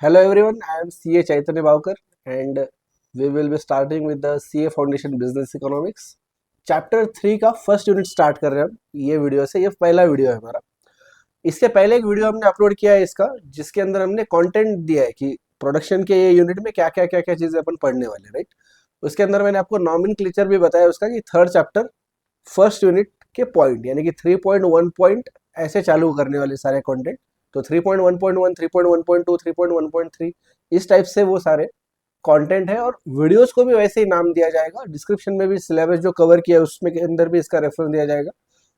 Hello everyone, I am CA Chaitanya Bhavkar and we will be starting with the CA Foundation Business Economics. Chapter 3 का first unit start कर रहे हैं हम ये video से। ये पहला वीडियो है हमारा। इसके पहले एक वीडियो हमने अपलोड किया है इसका, जिसके अंदर हमने कंटेंट दिया है कि प्रोडक्शन के ये यूनिट में क्या क्या चीजें अपन पढ़ने वाले, राइट। उसके अंदर मैंने आपको नॉमेनक्लेचर भी बताया उसका कि थर्ड चैप्टर फर्स्ट यूनिट के पॉइंट यानी कि 3.1 पॉइंट ऐसे चालू करने वाले सारे कंटेंट। तो 3.1.1, 3.1.2, 3.1.3 इस टाइप से वो सारे कंटेंट है, और वीडियोस को भी वैसे ही नाम दिया जाएगा। डिस्क्रिप्शन में भी सिलेबस जो कवर किया है उसमें के अंदर भी इसका रेफरेंस दिया जाएगा,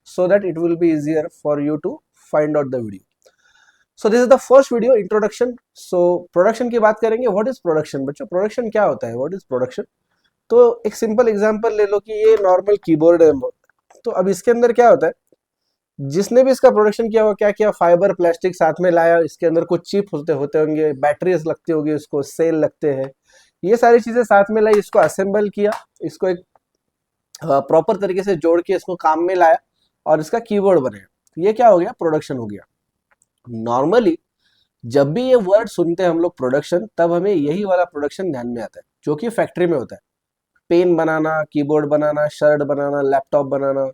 so that it will be easier for you to find out the video. So this is the first video introduction. So production की बात करेंगे। व्हाट इज प्रोडक्शन बच्चों? प्रोडक्शन क्या होता है? What is production? तो एक सिंपल एग्जांपल ले लो कि ये नॉर्मल कीबोर्ड है। तो अब इसके अंदर क्या होता है, जिसने भी इसका प्रोडक्शन किया हुआ क्या किया, फाइबर प्लास्टिक साथ में लाया, इसके अंदर कुछ चिप होते होंगे, बैटरीज लगती होगी, इसको सेल लगते हैं, ये सारी चीजें साथ में लाई, इसको असेंबल किया, इसको एक प्रॉपर तरीके से जोड़ के इसको काम में लाया और इसका कीबोर्ड बनाया। ये क्या हो गया? प्रोडक्शन हो गया। नॉर्मली जब भी ये वर्ड सुनते हैं हम लोग प्रोडक्शन, तब हमें यही वाला प्रोडक्शन ध्यान में आता है जो कि फैक्ट्री में होता है। पेन बनाना, कीबोर्ड बनाना, शर्ट बनाना, लैपटॉप बनाना,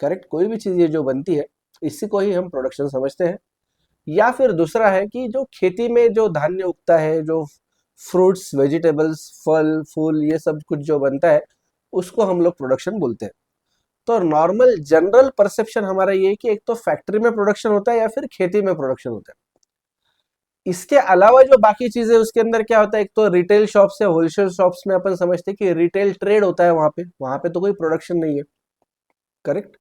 करेक्ट। कोई भी चीज ये जो बनती है इसी को ही हम प्रोडक्शन समझते हैं। या फिर दूसरा है कि जो खेती में जो धान्य उगता है, जो फ्रूट्स, वेजिटेबल्स, फल फूल, ये सब कुछ जो बनता है उसको हम लोग प्रोडक्शन बोलते हैं। तो नॉर्मल जनरल परसेप्शन हमारा ये है कि एक तो फैक्ट्री में प्रोडक्शन होता है या फिर खेती में प्रोडक्शन होता है। इसके अलावा जो बाकी चीजें उसके अंदर क्या होता है, एक तो रिटेल शॉप्स है, होलसेल शॉप्स में अपन समझते हैं कि रिटेल ट्रेड होता है, वहां पे तो कोई प्रोडक्शन नहीं है, करेक्ट।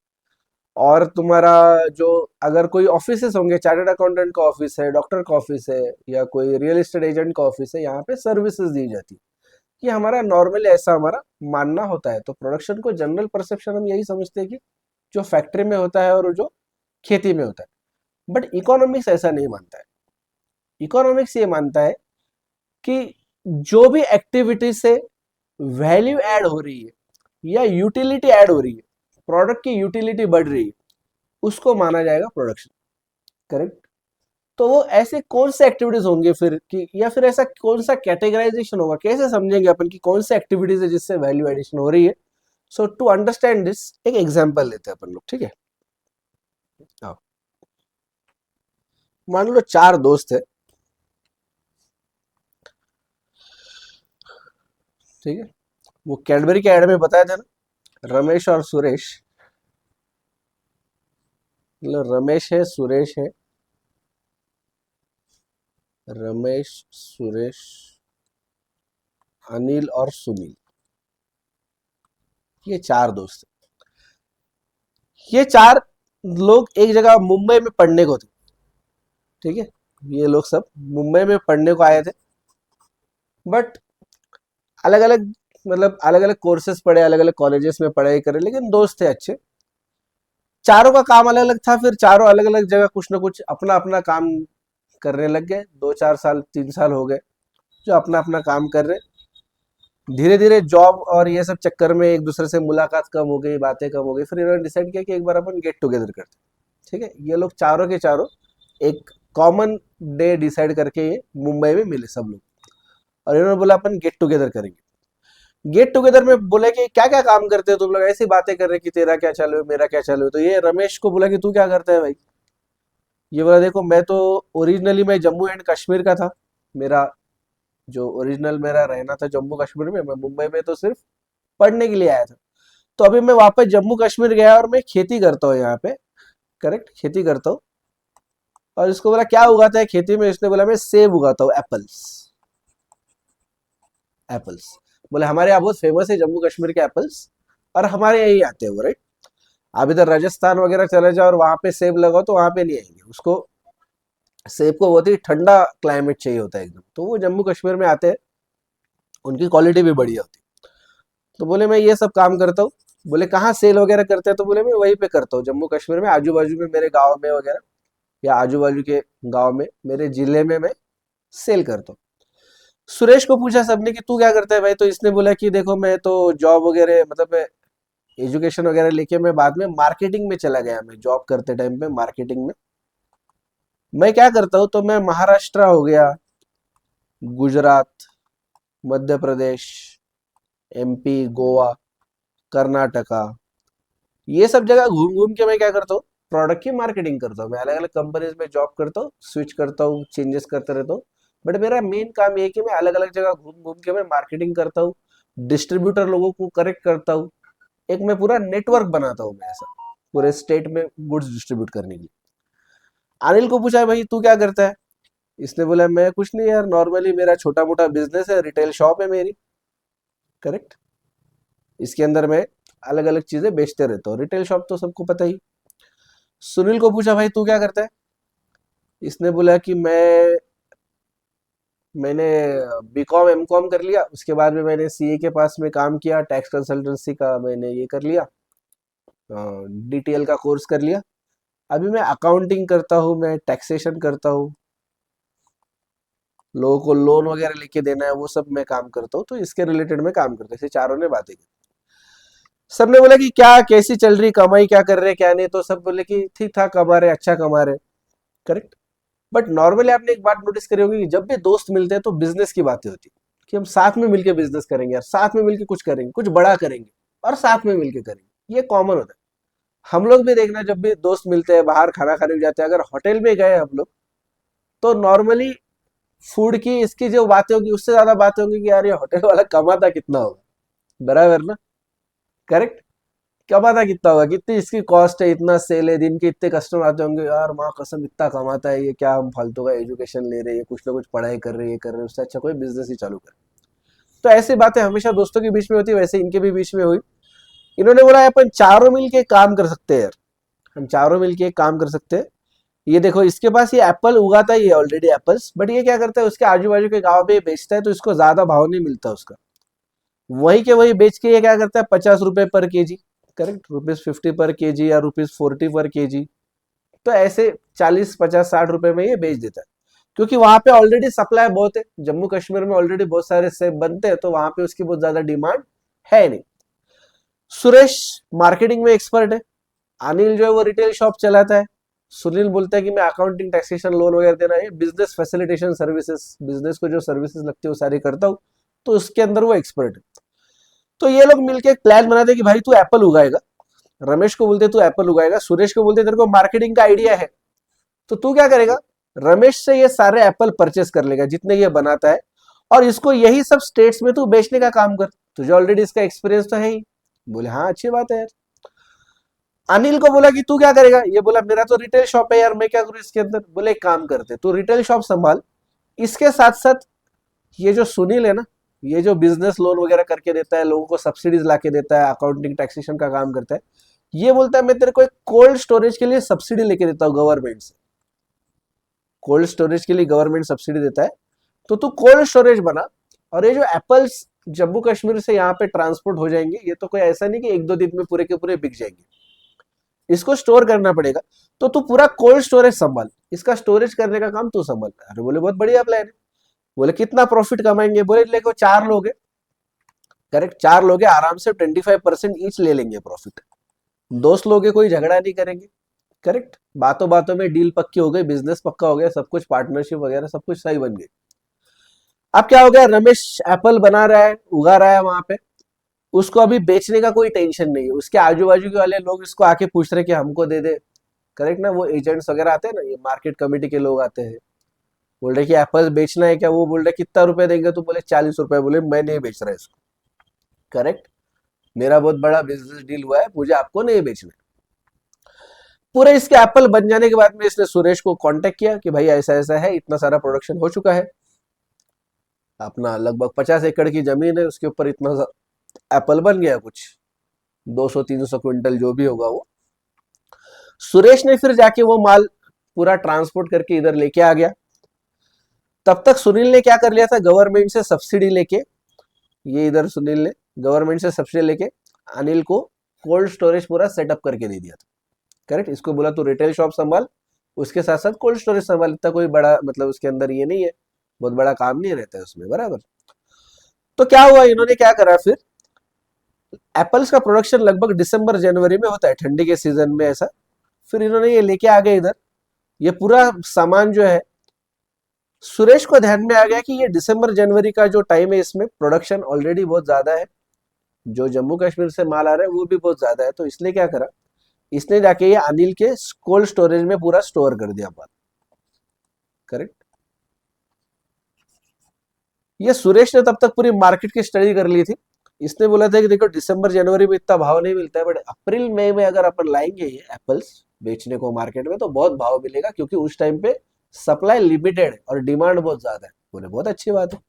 और तुम्हारा जो अगर कोई ऑफिसेस होंगे, चार्टर्ड अकाउंटेंट का ऑफिस है, डॉक्टर का ऑफिस है, या कोई रियल एस्टेट एजेंट का ऑफिस है, यहाँ पे सर्विसेज दी जाती है। ये हमारा नॉर्मली ऐसा हमारा मानना होता है। तो प्रोडक्शन को जनरल परसेप्शन हम यही समझते हैं कि जो फैक्ट्री में होता है और जो खेती में होता है। बट इकोनॉमिक्स ऐसा नहीं मानता है। इकोनॉमिक्स ये मानता है कि जो भी एक्टिविटी से वैल्यू ऐड हो रही है या यूटिलिटी ऐड हो रही है, प्रोडक्ट की यूटिलिटी बढ़ रही है, उसको माना जाएगा प्रोडक्शन, करेक्ट। तो वो ऐसे कौन से एक्टिविटीज होंगे फिर कि, या फिर ऐसा कौन सा कैटेगराइजेशन होगा, कैसे समझेंगे अपन कि कौन से एक्टिविटीज है जिससे वैल्यू एडिशन हो रही है। सो टू अंडरस्टैंड दिस एक एग्जांपल लेते हैं अपन लोग, ठीक है। आओ, मान लो चार दोस्त है, ठीक है। वो कैडबरी के ऐड में बताया था ना, रमेश और सुरेश। मतलब रमेश है, सुरेश है, रमेश, सुरेश, अनिल और सुनील, ये चार दोस्त है। ये चार लोग एक जगह मुंबई में पढ़ने को थे, ठीक है। ये लोग सब मुंबई में पढ़ने को आए थे, बट अलग अलग, मतलब अलग अलग कोर्सेज पढ़े, अलग अलग कॉलेजेस में पढ़ाई करे, लेकिन दोस्त थे अच्छे। चारों का काम अलग अलग था, फिर चारों अलग अलग जगह कुछ ना कुछ अपना अपना काम करने लग गए। 2-4 साल, 3 साल हो गए जो अपना अपना काम कर रहे। धीरे धीरे जॉब और ये सब चक्कर में एक दूसरे से मुलाकात कम हो गई, बातें कम हो गई। फिर इन्होंने डिसाइड किया कि एक बार अपन गेट टुगेदर करते, ठीक है। ये लोग चारों के चारों एक कॉमन डे डिसाइड करके ये मुंबई में मिले सब लोग, और इन्होंने बोला अपन गेट टुगेदर करेंगे। गेट टुगेदर में बोले कि क्या क्या काम करते हो तुम लोग, ऐसी बातें कर रहे कि तेरा क्या चालू है, मेरा क्या चालू है। तो ये रमेश को बोला कि तू क्या करता है भाई? ये बोला देखो, मैं तो ओरिजिनली मैं जम्मू एंड कश्मीर का था। मेरा जो ओरिजिनल मेरा रहना था जम्मू कश्मीर में, मैं मुंबई में तो सिर्फ पढ़ने के लिए आया था। तो अभी मैं वापस जम्मू कश्मीर गया और मैं खेती करता हूँ यहाँ पे, करेक्ट, खेती करता हूँ। और इसको बोला क्या उगाता है खेती में? इसने बोला मैं सेब उगाता हूँ, एप्पल्स। एप्पल्स बोले हमारे यहाँ बहुत फेमस है जम्मू कश्मीर के एप्पल्स, और हमारे यही आते हैं वो, राइट। आप इधर राजस्थान वगैरह चले जाओ और वहां पे सेब लगाओ तो वहां पे नहीं आएंगे। उसको, सेब को बहुत ही ठंडा क्लाइमेट चाहिए होता है एकदम, तो वो जम्मू कश्मीर में आते हैं, उनकी क्वालिटी भी बढ़िया होती है। तो बोले मैं ये सब काम करता हूँ। बोले कहाँ सेल वगैरह करते हैं? तो बोले मैं वहीं पे करता हूँ जम्मू कश्मीर में, आजू बाजू में मेरे गाँव में वगैरह, या आजू बाजू के गाँव में, मेरे जिले में मैं सेल करता हूँ। सुरेश को पूछा सबने कि तू क्या करता है भाई? तो इसने बोला कि देखो मैं तो जॉब वगैरह, मतलब मैं एजुकेशन वगैरह लेके मैं बाद में मार्केटिंग में चला गया। मैं जॉब करते टाइम पे मार्केटिंग में मैं क्या करता हूँ, तो मैं महाराष्ट्र हो गया, गुजरात, मध्य प्रदेश, एमपी, गोवा, कर्नाटका, ये सब जगह घूम घूम के मैं क्या करता हूँ, प्रोडक्ट की मार्केटिंग करता हूँ। मैं अलग अलग कंपनीज में जॉब करता हूँ, स्विच करता हूँ, चेंजेस करते रहता हूँ। बट मेरा मेन काम ये है कि मैं अलग अलग जगह घूम घूम के मैं मार्केटिंग करता हूँ, डिस्ट्रीब्यूटर लोगों को करेक्ट करता हूँ। एक मैं पूरा नेटवर्क बनाता हूँ मैं ऐसा, पूरे स्टेट में गुड्स डिस्ट्रीब्यूट करने के लिए। अनिल को पूछा भाई तू क्या करता है, इसने बोला मैं कुछ नहीं यार, नॉर्मली मेरा छोटा मोटा बिजनेस है, रिटेल शॉप है मेरी। करेक्ट। इसके अंदर मैं अलग अलग चीजें बेचते रहता हूँ, रिटेल शॉप तो सबको पता ही। सुनील को पूछा भाई तू क्या करता है, इसने बोला कि मैंने बीकॉम एमकॉम कर लिया, उसके बाद में मैंने सीए के पास में काम किया, टैक्स कंसल्टेंसी का मैंने ये कर लिया, डीटीएल का कोर्स कर लिया। अभी मैं अकाउंटिंग करता हूँ, मैं टैक्सेशन करता हूँ, लोगों को लोन वगैरह लेके देना है वो सब मैं काम करता हूँ, तो इसके रिलेटेड में काम करता हूँ। ऐसे चारों ने बातें की। सबने बोला कि क्या कैसी चल रही कमाई, क्या कर रहे क्या नहीं, तो सब बोले कि ठीक ठाक कमा रहे, अच्छा कमा रहे। करेक्ट। बट नॉर्मली आपने एक बात नोटिस करी होगी कि जब भी दोस्त मिलते हैं तो बिजनेस की बातें होती है, कि हम साथ में मिलके बिजनेस करेंगे यार, साथ में मिलके कुछ करेंगे, कुछ बड़ा करेंगे और साथ में मिलके करेंगे, ये कॉमन होता है। हम लोग भी देखना, जब भी दोस्त मिलते हैं बाहर खाना खाने भी जाते हैं, अगर होटल में गए हम लोग, तो नॉर्मली फूड की इसकी जो बातें होगी उससे ज्यादा बातें होंगी कि यार ये होटल वाला कमाता कितना होगा, बराबर ना। करेक्ट। कमाता कितना होगा, कितनी इसकी कॉस्ट है, इतना सेल है, दिन के इतने कस्टमर आते होंगे, यार माँ कसम इतना कमाता है ये, क्या हम फालतू का एजुकेशन ले रहे हैं, कुछ ना कुछ पढ़ाई कर रहे हैं, ये कर रहे हैं, उससे अच्छा कोई बिजनेस ही चालू कर। तो ऐसी बातें हमेशा दोस्तों के बीच में होती है, वैसे इनके भी बीच में हुई। इन्होंने बोला अपन चारों मिलके काम कर सकते हैं यार, हम चारों मिलके काम कर सकते हैं। ये देखो इसके पास ये एप्पल उगाता ही है ऑलरेडी एप्पल्स, बट ये क्या करता है उसके आजू बाजू के गाँव पे ये बेचता है, तो इसको ज्यादा भाव नहीं मिलता उसका, वही के वही बेच के ये क्या करता है 50 रुपए पर केजी। करेक्ट, ₹50 पर केजी या ₹40 पर केजी। तो ऐसे 40, 50, 60 रुपए में ये बेच देता है, क्योंकि वहां पे ऑलरेडी सप्लाई बहुत है, जम्मू कश्मीर में ऑलरेडी बहुत सारे सेब बनते हैं, तो वहां पे उसकी बहुत ज्यादा डिमांड है नहीं। सुरेश मार्केटिंग में एक्सपर्ट है, अनिल जो है वो रिटेल शॉप चलाता है, सुनील बोलता है कि मैं अकाउंटिंग टैक्सेशन लोन वगैरह देना है, बिजनेस फैसिलिटेशन सर्विसेज, बिजनेस को जो सर्विसेज लगती है वो सारी करता हूँ, तो उसके अंदर वो एक्सपर्ट है। तो ये लोग मिलके एक प्लान बनाते हैं कि भाई तू एप्पल उगाएगा, रमेश को बोलते तू एप्पल उगाएगा, सुरेश को बोलते तेरे को मार्केटिंग का आइडिया है, तो तू क्या करेगा, रमेश से ये सारे एप्पल परचेस कर लेगा जितने ये बनाता है, और इसको यही सब स्टेट्स में तू बेचने का काम कर, तुझे ऑलरेडी इसका एक्सपीरियंस तो है ही। बोले हाँ अच्छी बात है यार। अनिल को बोला कि तू क्या करेगा, ये बोला मेरा तो रिटेल शॉप है यार, मैं क्या करूँ इसके अंदर। बोले एक काम करते, तू रिटेल शॉप संभाल, इसके साथ साथ ये जो सुनील है ना, ये जो बिजनेस लोन वगैरह करके देता है, लोगों को सब्सिडीज ला के देता है, अकाउंटिंग टैक्सेशन का काम करता है, ये बोलता है मैं तेरे को एक कोल्ड स्टोरेज के लिए सब्सिडी लेके देता हूँ गवर्नमेंट से, कोल्ड स्टोरेज के लिए गवर्नमेंट सब्सिडी देता है, तो तू कोल्ड स्टोरेज बना, और ये जो एप्पल्स जम्मू कश्मीर से यहाँ पे ट्रांसपोर्ट हो जाएंगे, ये तो कोई ऐसा नहीं कि एक दो दिन में पूरे के पूरे बिक जाएंगे, इसको स्टोर करना पड़ेगा, तो तू पूरा कोल्ड स्टोरेज संभाल, इसका स्टोरेज करने का काम तू संभाल। अरे बोले बहुत बढ़िया प्लान है। बोले कितना प्रॉफिट कमाएंगे, बोले देखो 4 लोग है, करेक्ट 4 लोग है, आराम से 25% ईच ले लेंगे प्रॉफिट, दोस्त लोग है, कोई झगड़ा नहीं करेंगे। करेक्ट, बातों बातों में डील पक्की हो गई, बिजनेस पक्का हो गया, सब कुछ पार्टनरशिप वगैरह सब कुछ सही बन गई। अब क्या हो गया, रमेश एप्पल बना रहा है, उगा रहा है वहां पे, उसको अभी बेचने का कोई टेंशन नहीं है, उसके आजू बाजू के वाले लोग इसको आके पूछ रहे कि हमको दे दे। करेक्ट ना, वो एजेंट्स वगैरह आते हैं ना, ये मार्केट कमेटी के लोग आते हैं, बोल रहे कि एप्पल बेचना है क्या, वो बोल रहे कितना रुपए देंगे, तो बोले 40 रुपए, बोले मैं नहीं बेच रहा इसको। करेक्ट, मेरा बहुत बड़ा बिजनेस डील हुआ है, मुझे आपको नहीं बेचना। पूरे इसके एप्पल बन जाने के बाद में इसने सुरेश को कांटेक्ट किया कि भाई ऐसा ऐसा है, इतना सारा प्रोडक्शन हो चुका है, अपना लगभग 50 एकड़ की जमीन है, उसके ऊपर इतना एप्पल बन गया, कुछ 200-300 क्विंटल जो भी होगा वो। सुरेश ने फिर जाके वो माल पूरा ट्रांसपोर्ट करके इधर लेके आ गया। तब तक सुनील ने क्या कर लिया था, गवर्नमेंट से सब्सिडी लेके, ये इधर सुनील ने गवर्नमेंट से सब्सिडी लेके अनिल को कोल्ड स्टोरेज पूरा सेटअप करके दे दिया था। करेक्ट, इसको बोला तू रिटेल शॉप संभाल, उसके साथ साथ कोल्ड स्टोरेज संभाल, इतना कोई बड़ा मतलब उसके अंदर ये नहीं है, बहुत बड़ा काम नहीं रहता है उसमें, बराबर। तो क्या हुआ, इन्होंने क्या करा फिर, एप्पल्स का प्रोडक्शन लगभग दिसंबर जनवरी में होता है, ठंडी के सीजन में ऐसा। फिर इन्होंने ये लेके आ गए इधर, ये पूरा सामान जो है सुरेश को ध्यान में आ गया कि ये दिसंबर जनवरी का जो टाइम है इसमें प्रोडक्शन ऑलरेडी बहुत ज्यादा है, जो जम्मू कश्मीर से माल आ रहा है वो भी बहुत ज्यादा है, तो इसने क्या करा, इसने जाके ये अनिल के कोल्ड स्टोरेज में पूरा स्टोर कर दिया माल। करेक्ट। ये सुरेश ने तब तक पूरी मार्केट की स्टडी कर ली थी। इसने बोला था कि देखो दिसंबर जनवरी में इतना भाव नहीं मिलता है, बट अप्रैल मई में अगर अपन लाएंगे ये एप्पल्स बेचने को मार्केट में तो बहुत भाव मिलेगा, क्योंकि उस टाइम पे सप्लाई लिमिटेड है और डिमांड बहुत ज्यादा है। बोले बहुत अच्छी बात है।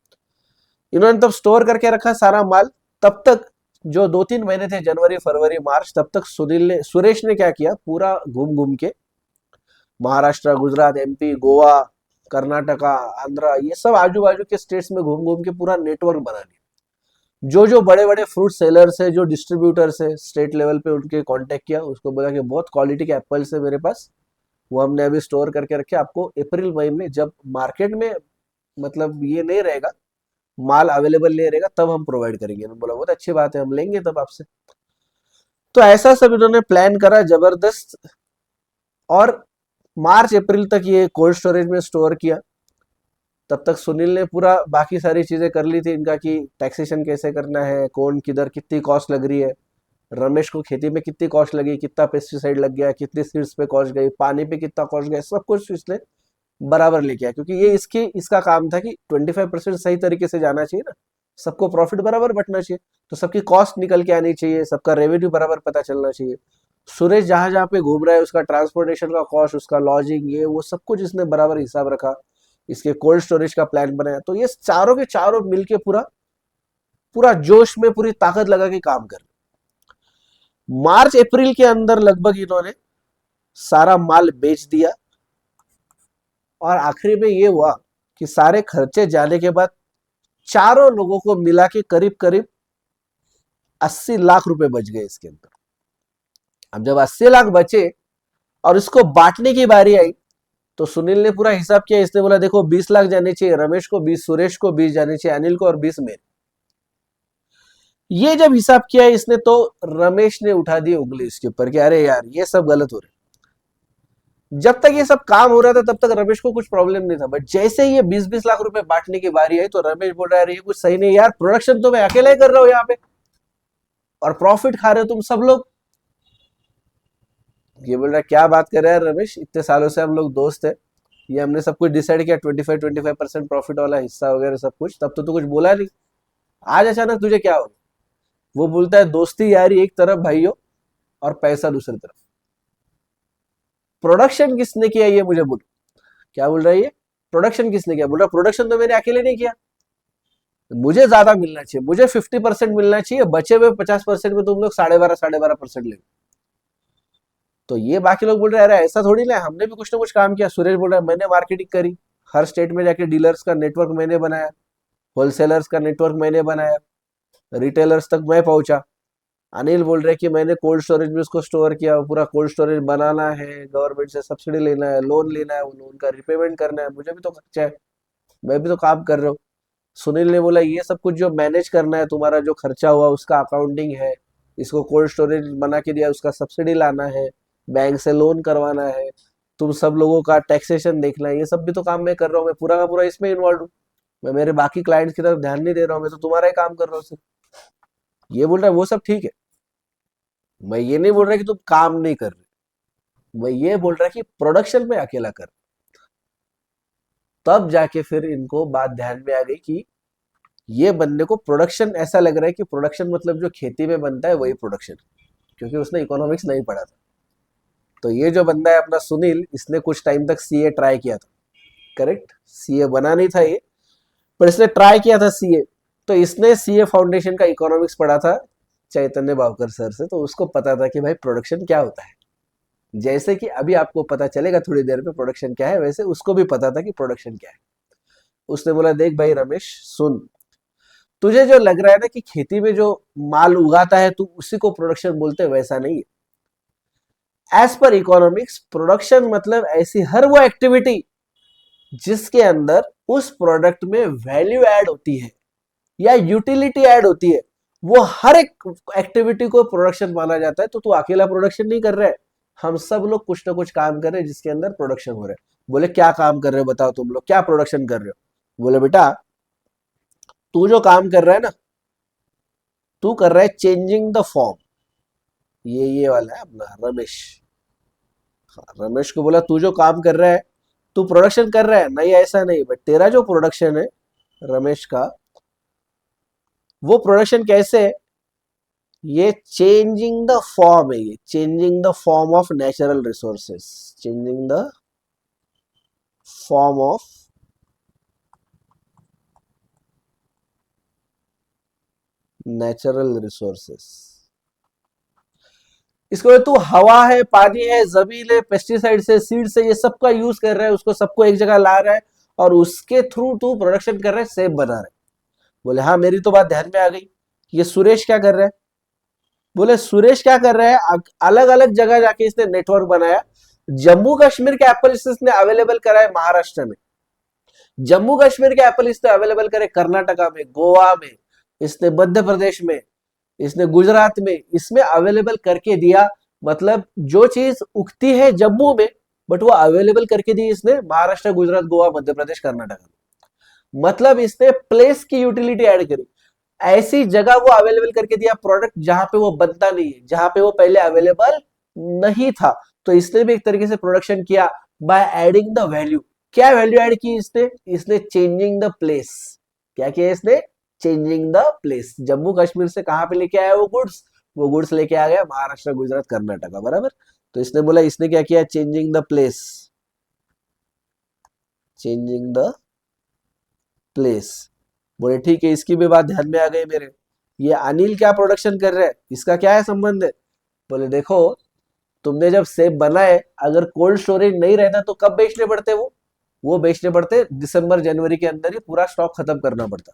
इन्होंने तब स्टोर करके रखा सारा माल। तब तक जो 2-3 महीने थे, जनवरी फरवरी मार्च, तब तक सुरेश ने क्या किया, पूरा घूम घूम के महाराष्ट्र, गुजरात, एमपी, गोवा, कर्नाटका, आंध्रा, ये सब आजू बाजू के स्टेट्स में घूम घूम के पूरा नेटवर्क बना लिया। जो जो बड़े बड़े फ्रूट सेलर्स है, जो डिस्ट्रीब्यूटर्स है, स्टेट लेवल पे उनके कांटेक्ट किया, उसको बोला कि बहुत क्वालिटी के एप्पल्स है मेरे पास, वो हमने अभी स्टोर करके रखे, आपको अप्रैल मई में जब मार्केट में मतलब ये नहीं रहेगा, माल अवेलेबल नहीं रहेगा, तब हम प्रोवाइड करेंगे। उन्होंने बोला बहुत अच्छी बात है, हम लेंगे तब आपसे। तो ऐसा सब इन्होंने प्लान करा जबरदस्त, और मार्च अप्रैल तक ये कोल्ड स्टोरेज में स्टोर किया। तब तक सुनील ने पूरा बाकी सारी चीजें कर ली थी इनका, कि टैक्सेशन कैसे करना है, कौन किधर कितनी कॉस्ट लग रही है, रमेश को खेती में कितनी कॉस्ट लगी, कितना पेस्टिसाइड लग गया, कितनी सीड्स पे कॉस्ट गई, पानी पे कितना कॉस्ट गया, सब कुछ इसने बराबर लेके आया, क्योंकि ये इसका काम था कि 25% सही तरीके से जाना चाहिए ना, सबको प्रॉफिट बराबर बंटना चाहिए, तो सबकी कॉस्ट निकल के आनी चाहिए, सबका रेवेन्यू बराबर पता चलना चाहिए। सुरेश जहां जहां पे घूम रहा है उसका ट्रांसपोर्टेशन का कॉस्ट, उसका लॉजिंग, ये वो सब कुछ इसने बराबर हिसाब रखा, इसके कोल्ड स्टोरेज का प्लान बनाया। तो ये चारों के चारों मिलके पूरा पूरा जोश में पूरी ताकत लगा के काम कर। मार्च अप्रैल के अंदर लगभग इन्होंने सारा माल बेच दिया, और आखिरी में ये हुआ कि सारे खर्चे जाने के बाद चारों लोगों को मिला के करीब करीब 80 लाख रुपए बच गए इसके अंदर। अब जब 80 लाख बचे और इसको बांटने की बारी आई, तो सुनील ने पूरा हिसाब किया। इसने बोला देखो 20 लाख जाने चाहिए रमेश को, 20 सुरेश को, 20 जाने चाहिए अनिल को, और 20 मेरे। ये जब हिसाब किया इसने, तो रमेश ने उठा दी उंगली इसके ऊपर कि अरे यार ये सब गलत हो रहा है। जब तक ये सब काम हो रहा था तब तक रमेश को कुछ प्रॉब्लम नहीं था, बट जैसे ही ये 20-20 लाख रुपए बांटने की बारी आई, तो रमेश बोल रहा है ये कुछ सही नहीं यार, प्रोडक्शन तो मैं अकेला ही कर रहा हूं यहाँ पे, और प्रॉफिट खा रहे हो तुम सब लोग। ये बोल रहा है क्या बात कर रहा है रमेश, इतने सालों से हम लोग दोस्त है, ये हमने सब कुछ डिसाइड किया, 25% प्रॉफिट वाला हिस्सा वगैरह सब कुछ, तब तो तू कुछ बोला नहीं, आज अचानक तुझे क्या हो। वो बोलता है दोस्ती यारी एक तरफ भाइयों, और पैसा दूसरी तरफ। प्रोडक्शन किसने किया ये मुझे बोलो, क्या बोल रहा है ये, प्रोडक्शन किसने किया। बोल रहा प्रोडक्शन तो मैंने अकेले नहीं किया, मुझे ज्यादा मिलना चाहिए, मुझे 50% मिलना चाहिए, बचे हुए 50% में तुम लोग 12.5% ले। तो ये बाकी लोग बोल रहे हैं अरे ऐसा थोड़ी ना, हमने भी कुछ ना कुछ काम किया। सुरेश बोल रहा है मैंने मार्केटिंग करी, हर स्टेट में जाके डीलर्स का नेटवर्क मैंने बनाया, होलसेलर्स का नेटवर्क मैंने बनाया, रिटेलर्स तक मैं पहुंचा। अनिल बोल रहे कि मैंने कोल्ड स्टोरेज में उसको स्टोर किया, पूरा कोल्ड स्टोरेज बनाना है, गवर्नमेंट से सब्सिडी लेना है, लोन लेना है, वो लोन का रिपेमेंट करना है, मुझे भी तो खर्चा है, मैं भी तो काम कर रहा हूँ। सुनील ने बोला ये सब कुछ जो मैनेज करना है, तुम्हारा जो खर्चा हुआ उसका अकाउंटिंग है, इसको कोल्ड स्टोरेज बना के दिया उसका सब्सिडी लाना है, बैंक से लोन करवाना है, तुम सब लोगों का टैक्सेशन देखना है, ये सब भी तो काम मैं कर रहा हूँ, मैं पूरा का पूरा इसमें इन्वॉल्व हूँ, मैं मेरे बाकी क्लाइंट्स की तरफ ध्यान नहीं दे रहा हूँ, मैं तो तुम्हारा ही काम कर रहा हूँ सिर्फ। ये बोल रहा है वो सब ठीक है, मैं ये नहीं बोल रहा कि तुम काम नहीं कर रहे, मैं ये बोल रहा कि प्रोडक्शन में अकेला कर। तब जाके फिर इनको बात ध्यान में आ गई कि ये बंदे को प्रोडक्शन ऐसा लग रहा है कि प्रोडक्शन मतलब जो खेती में बनता है वही प्रोडक्शन, क्योंकि उसने इकोनॉमिक्स नहीं पढ़ा था। तो ये जो बंदा है अपना सुनील, इसने कुछ टाइम तक सीए ट्राई किया था। करेक्ट, सीए बना नहीं था ये, पर इसने ट्राई किया था सीए। तो इसने सीए फाउंडेशन का इकोनॉमिक्स पढ़ा था चैतन्य बावकर सर से, तो उसको पता था कि भाई प्रोडक्शन क्या होता है। जैसे कि अभी आपको पता चलेगा थोड़ी देर में प्रोडक्शन क्या है, वैसे उसको भी पता था कि प्रोडक्शन क्या है। उसने बोला देख भाई रमेश सुन, तुझे जो लग रहा है ना कि खेती में जो माल उगाता है तू उसी को प्रोडक्शन बोलते, वैसा नहीं है। एज पर इकोनॉमिक्स प्रोडक्शन मतलब ऐसी हर वो एक्टिविटी जिसके अंदर उस प्रोडक्ट में वैल्यू ऐड होती है या यूटिलिटी ऐड होती है, वो हर एक एक्टिविटी को प्रोडक्शन माना जाता है। तो तू अकेला प्रोडक्शन नहीं कर रहा है, हम सब लोग कुछ ना कुछ काम कर रहे हैं जिसके अंदर प्रोडक्शन हो रहा है। बोले क्या काम कर रहे हो बताओ, तुम लोग क्या प्रोडक्शन कर रहे हो? बोले बेटा तू जो काम कर रहा है ना, तू कर रहा है चेंजिंग द फॉर्म। ये वाला है अपना रमेश। हाँ, रमेश को बोला तू जो काम कर रहा है, तू प्रोडक्शन कर रहा है, नहीं ऐसा नहीं, बट तेरा जो प्रोडक्शन है रमेश का, वो प्रोडक्शन कैसे है? ये चेंजिंग द फॉर्म है, ये changing the form of natural resources, changing the form of natural resources. इसको तू हवा है, पानी है, जमीन है, पेस्टिसाइड से, सीड से, ये सबका यूज कर रहा है, उसको सबको एक जगह ला रहा है और उसके थ्रू तू प्रोडक्शन कर रहा है, सेब बना रहा है। बोले हाँ मेरी तो बात ध्यान में आ गई। ये सुरेश क्या कर रहा है? बोले सुरेश क्या कर रहा है, अलग अलग जगह जाके इसने नेटवर्क बनाया। जम्मू कश्मीर के एप्पल इसने अवेलेबल कराए महाराष्ट्र में, जम्मू कश्मीर के एप्पल इसने अवेलेबल करे कर्नाटका में, गोवा में, इसने मध्य प्रदेश में, इसने गुजरात में, इसमें अवेलेबल करके दिया। मतलब जो चीज उगती है जम्मू में, बट वो अवेलेबल करके दी इसने महाराष्ट्र, गुजरात, गोवा, मध्य प्रदेश, कर्नाटक में। मतलब इसने प्लेस की यूटिलिटी ऐड करी, ऐसी जगह वो अवेलेबल करके दिया प्रोडक्ट जहां पे वो बनता नहीं है, जहां पे वो पहले अवेलेबल नहीं था। तो इसने भी एक तरीके से प्रोडक्शन किया बाय एडिंग द वैल्यू। क्या वैल्यू ऐड की इसने? इसने चेंजिंग द प्लेस। क्या किया इसने? Changing the place. Jammu Kashmir से कहां पे लेके आया वो गुड्स? वो गुड्स लेके आ गया महाराष्ट्र, गुजरात, कर्नाटका, बराबर। तो इसने बोला इसने क्या किया? Changing the place, changing the place. बोले ठीक है, इसकी भी बात ध्यान में आ गई मेरे। ये अनिल क्या प्रोडक्शन कर रहे हैं, इसका क्या है संबंध है? बोले देखो तुमने जब सेब बनाए, अगर कोल्ड स्टोरेज नहीं रहता तो कब बेचने पड़ते? वो बेचने पड़ते दिसंबर जनवरी के अंदर ही, पूरा स्टॉक खत्म करना पड़ता।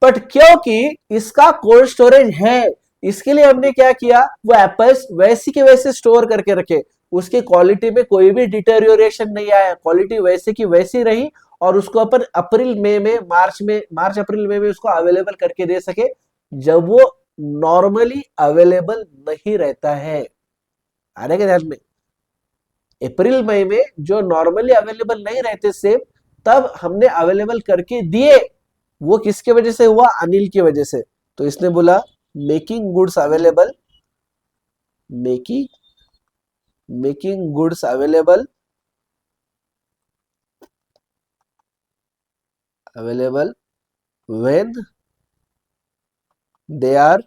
बट क्योंकि इसका कोल्ड स्टोरेज है, इसके लिए हमने क्या किया, वो एप्पल्स वैसी के वैसे स्टोर करके रखे, उसकी क्वालिटी में कोई भी डिटेरियोरेशन नहीं आया, क्वालिटी वैसे की वैसी रही। और उसको अपन अप्रैल मई में, मार्च अप्रैल मई में उसको अवेलेबल करके दे सके, जब वो नॉर्मली अवेलेबल नहीं रहता है। आने के ध्यान में, अप्रैल मई में जो नॉर्मली अवेलेबल नहीं रहते सेब, तब हमने अवेलेबल करके दिए। वो किसके वजह से हुआ? अनिल की वजह से। तो इसने बोला making goods available, making making goods available, available when they are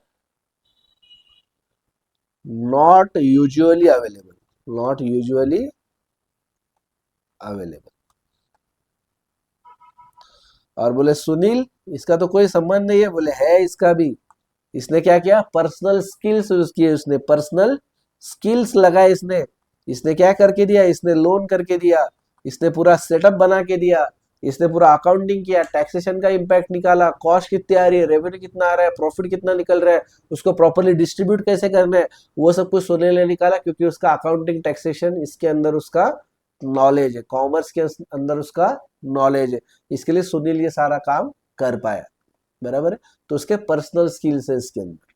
not usually available, not usually available. और बोले सुनील इसका तो कोई संबंध नहीं है। बोले है इसका भी। इसने क्या किया? पर्सनल स्किल्स यूज किए, उसने पर्सनल स्किल्स लगाए इसने। इसने क्या करके दिया? इसने लोन करके दिया, इसने पूरा सेटअप बना के दिया, इसने पूरा अकाउंटिंग किया, टैक्सेशन का इम्पैक्ट निकाला, कॉस्ट कितनी आ रही है, रेवेन्यू कितना आ रहा है, प्रॉफिट कितना निकल रहा है, उसको प्रॉपरली डिस्ट्रीब्यूट कैसे करना है, वो सब कुछ सोने ले निकाला। क्योंकि उसका अकाउंटिंग, टैक्सेशन, इसके अंदर उसका नॉलेज है, कॉमर्स के अंदर उसका नॉलेज है। इसके लिए सुनील ये सारा काम कर पाया, बराबर है। तो उसके पर्सनल स्किल्स है इसके अंदर।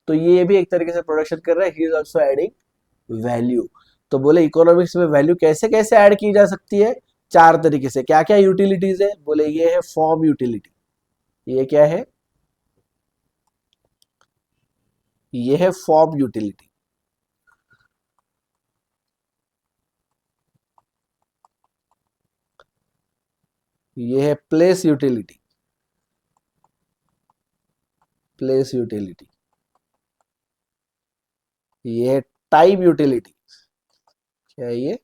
तो ये भी एक तरीके से प्रोडक्शन कर रहा है, he is also adding value. तो बोले इकोनॉमिक्स में वैल्यू कैसे कैसे ऐड की जा सकती है? चार तरीके से। क्या क्या यूटिलिटीज है? बोले ये है फॉर्म यूटिलिटी। ये क्या है? ये है फॉर्म यूटिलिटी। ये है प्लेस यूटिलिटी, प्लेस यूटिलिटी। ये है टाइम यूटिलिटी। क्या है ये?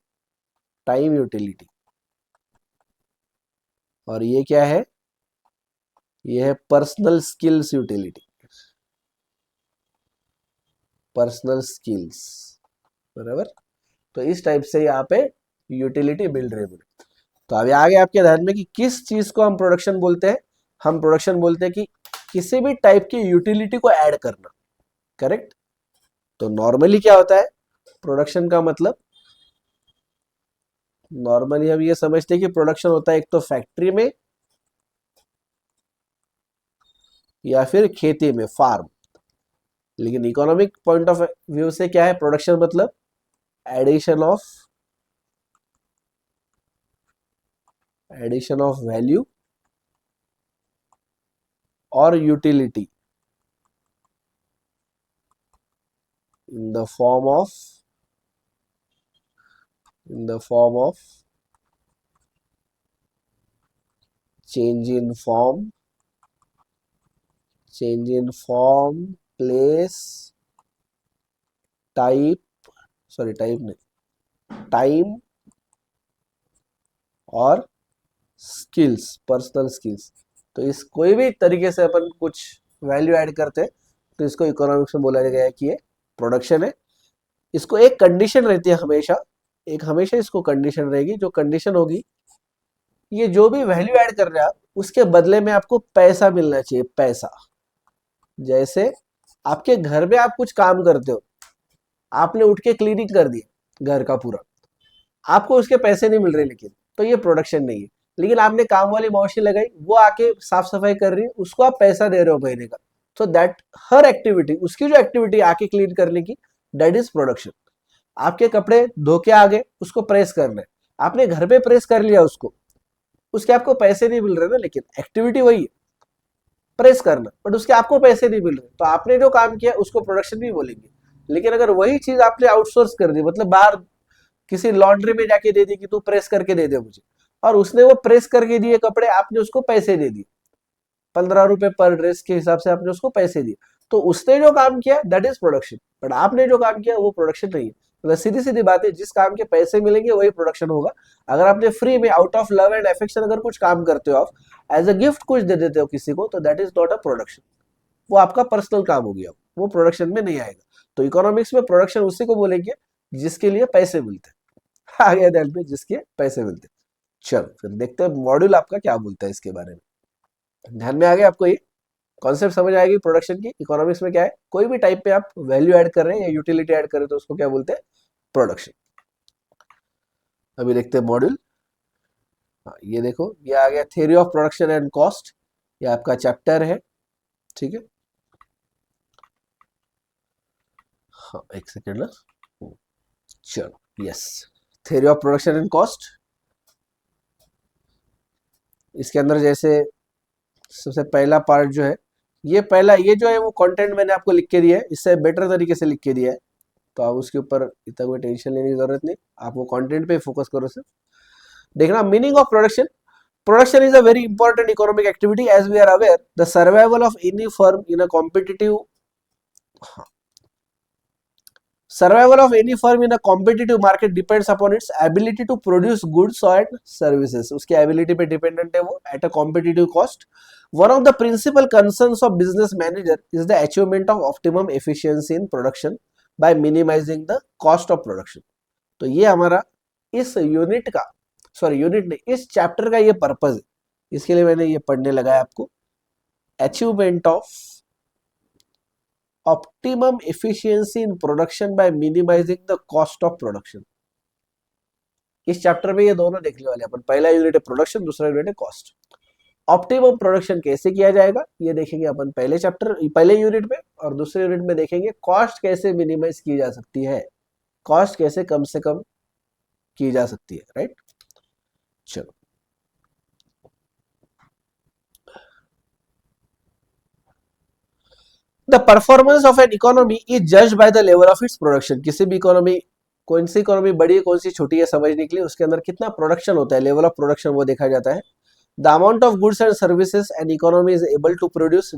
Time utility. और ये क्या है? ये है personal skills utility, personal skills, बराबर। तो इस टाइप से यहाँ पे यूटिलिटी मिल रही है। तो अभी आगे आपके ध्यान में कि किस चीज को हम प्रोडक्शन बोलते हैं। हम प्रोडक्शन बोलते हैं कि किसी भी टाइप की यूटिलिटी को ऐड करना, करेक्ट। तो नॉर्मली क्या होता है प्रोडक्शन का मतलब? नॉर्मली हम ये समझते हैं कि प्रोडक्शन होता है एक तो फैक्ट्री में या फिर खेती में, फार्म। लेकिन इकोनॉमिक पॉइंट ऑफ व्यू से क्या है प्रोडक्शन मतलब? एडिशन ऑफ वैल्यू और utility in the form of in the form of change in form, place, type, sorry type नहीं, टाइम और स्किल्स, पर्सनल स्किल्स। तो इस कोई भी तरीके से अपन कुछ वैल्यू ऐड करते हैं तो इसको इकोनॉमिक्स में बोला गया है कि ये प्रोडक्शन है। इसको एक कंडीशन रहती है हमेशा, एक हमेशा इसको कंडीशन रहेगी, जो कंडीशन होगी ये जो भी वैल्यू ऐड कर रहे हैं आप उसके बदले में आपको पैसा मिलना चाहिए, पैसा। जैसे आपके घर में आप कुछ काम करते हो, आपने उठ के क्लीनिंग कर दिया घर का पूरा, आपको उसके पैसे नहीं मिल रहे, लेकिन तो ये प्रोडक्शन नहीं है। लेकिन आपने काम वाली मशीन लगाई, वो आके साफ सफाई कर रही है, उसको आप पैसा दे रहे हो महीने का। सो दैट हर एक्टिविटी, उसकी जो एक्टिविटी आके क्लीन करने की, दैट इज प्रोडक्शन। आपके कपड़े धो के आ गए, उसको प्रेस करना है, आपने घर पे प्रेस कर लिया उसको, उसके आपको पैसे नहीं मिल रहे ना, लेकिन एक्टिविटी वही है प्रेस करना, बट उसके आपको पैसे नहीं मिल रहे, तो आपने जो काम किया उसको प्रोडक्शन भी बोलेंगे। लेकिन अगर वही चीज आपने आउटसोर्स कर दी, मतलब बाहर किसी लॉन्ड्री में जाके दे दी कि तू प्रेस करके दे दे मुझे, और उसने वो प्रेस करके दिए कपड़े, आपने उसको पैसे दे दिए, 15 रुपए पर ड्रेस के हिसाब से आपने उसको पैसे दिए, तो उसने जो काम किया दैट इज प्रोडक्शन। बट आपने जो काम किया वो प्रोडक्शन नहीं है। मतलब सीधी सीधी बात है, जिस काम के पैसे मिलेंगे वही प्रोडक्शन होगा। अगर आपने फ्री में out of love and affection अगर कुछ काम करते हो, आप एज अ गिफ्ट कुछ दे देते हो किसी को, तो that is not a production, वो आपका पर्सनल काम हो गया, वो प्रोडक्शन में नहीं आएगा। तो इकोनॉमिक्स में प्रोडक्शन उसी को बोलेंगे जिसके लिए पैसे मिलते हैं। आ गया ध्यान पे, जिसके पैसे मिलते हैं। चलो फिर देखते हैं मॉड्यूल आपका क्या बोलता है इसके बारे में। ध्यान में आ गया आपको, ये कॉन्सेप्ट समझ आएगी प्रोडक्शन की। इकोनॉमिक्स में क्या है, कोई भी टाइप पे आप वैल्यू ऐड कर रहे हैं या यूटिलिटी ऐड कर रहे हैं तो उसको क्या बोलते हैं, प्रोडक्शन। अभी देखते हैं मॉड्यूल। हाँ ये देखो, ये आ गया theory of production and cost, ये आपका चैप्टर है, ठीक है। हाँ एक सेकेंड ना, चलो yes, theory of production and cost. इसके अंदर जैसे सबसे पहला पार्ट जो है, ये पहला, ये जो है वो कंटेंट मैंने आपको लिख के दिया है, इससे बेटर तरीके से लिख के दिया है, तो आप उसके ऊपर इतना कोई टेंशन लेने की जरूरत नहीं, आप वो कंटेंट पे फोकस करो सिर्फ। देखना meaning of production. Production is a very important economic activity. As we are aware, the survival of any firm in a competitive market depends upon its ability to produce goods and services. उसकी ability पे dependent है वो at a competitive cost. One of the principal concerns of business manager is the achievement of optimum efficiency in production by minimizing the cost of production. तो ये हमारा इस unit का, sorry unit नहीं, इस चैप्टर का ये पर्पज है, इसके लिए मैंने ये पढ़ने लगा है आपको, achievement of optimum efficiency in production by minimising the cost of production. इस चैप्टर में ये दोनों देखने वाले अपन, पहला यूनिट है प्रोडक्शन, दूसरा यूनिट है कॉस्ट। ऑप्टिमम प्रोडक्शन कैसे किया जाएगा ये देखेंगे अपन पहले चैप्टर, पहले यूनिट में, और दूसरे यूनिट में देखेंगे कॉस्ट कैसे मिनिमाइज की जा सकती है, कॉस्ट कैसे कम से कम की जा सकती है, राइट। चलो the performance of N economy is judged by the level of its production. किसी भी इकोनॉमी, कौन सी इकोनॉमी बड़ी है कौन सी छोटी है समझने के लिए उसके अंदर कितना प्रोडक्शन होता है, लेवल ऑफ प्रोडक्शन वो देखा जाता है। The amount of goods and services an economy is able to produce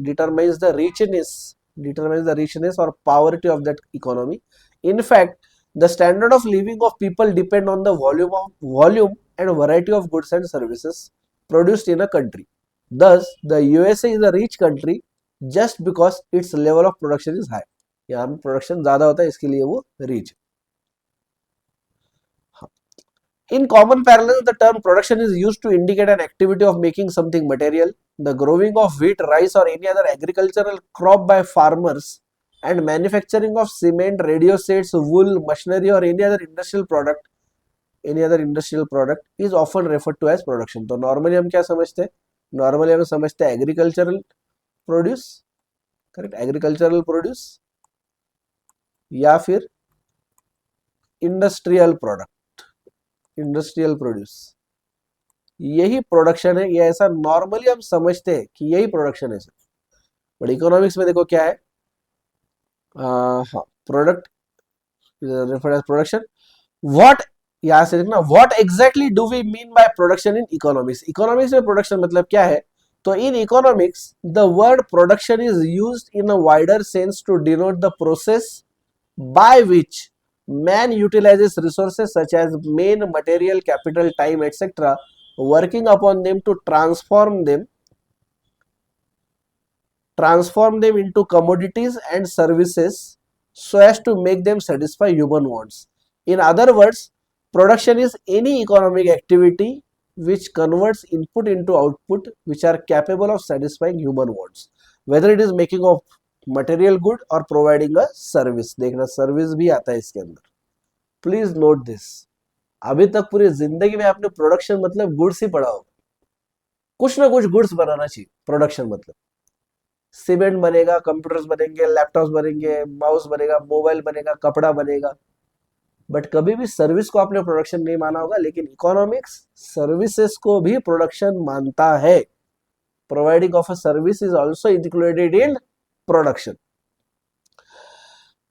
determines the richness or poverty of that economy. In fact, the standard of living of people depend on the volume and variety of goods and services produced in a country. Thus, the USA is a rich country just because its level of production is high. यहाँ पे production ज्यादा होता है इसके लिए वो rich. In common parlance, the term production is used to indicate an activity of making something material. The growing of wheat, rice, or any other agricultural crop by farmers and manufacturing of cement, radio sets, wool, machinery, or any other industrial product is often referred to as production. तो normally हम क्या समझते हैं? Normally हम समझते हैं agricultural produce, correct? Agricultural produce या फिर इंडस्ट्रियल प्रोडक्ट, इंडस्ट्रियल प्रोड्यूस, यही प्रोडक्शन है। ये ऐसा नॉर्मली हम समझते हैं कि यही प्रोडक्शन है सर, बट इकोनॉमिक्स में देखो क्या है, हाँ, product referred as production. What, यहां से देखना, what exactly do we mean by production in economics, economics में प्रोडक्शन मतलब क्या है। तो in economics the word production is used in a wider sense to denote the process by which man utilizes resources such as main material, capital, time, etc., working upon them to transform them into commodities and services so as to make them satisfy human wants. In other words, production is any economic activity which converts input into output which are capable of satisfying human wants, whether it is making of material good और providing a service. देखना service भी आता है इसके अंदर, please note this. अभी तक पूरी जिंदगी में आपने प्रोडक्शन मतलब गुड्स ही पढ़ा होगा, कुछ ना कुछ गुड्स बनाना चाहिए। प्रोडक्शन मतलब सीमेंट बनेगा, कंप्यूटर्स बनेंगे, लैपटॉप्स बनेंगे, माउस बनेगा, मोबाइल बनेगा, कपड़ा बनेगा, बट कभी भी सर्विस को आपने प्रोडक्शन नहीं माना होगा। लेकिन इकोनॉमिक्स सर्विसेज को भी प्रोडक्शन मानता है। Providing of a service is also included in production.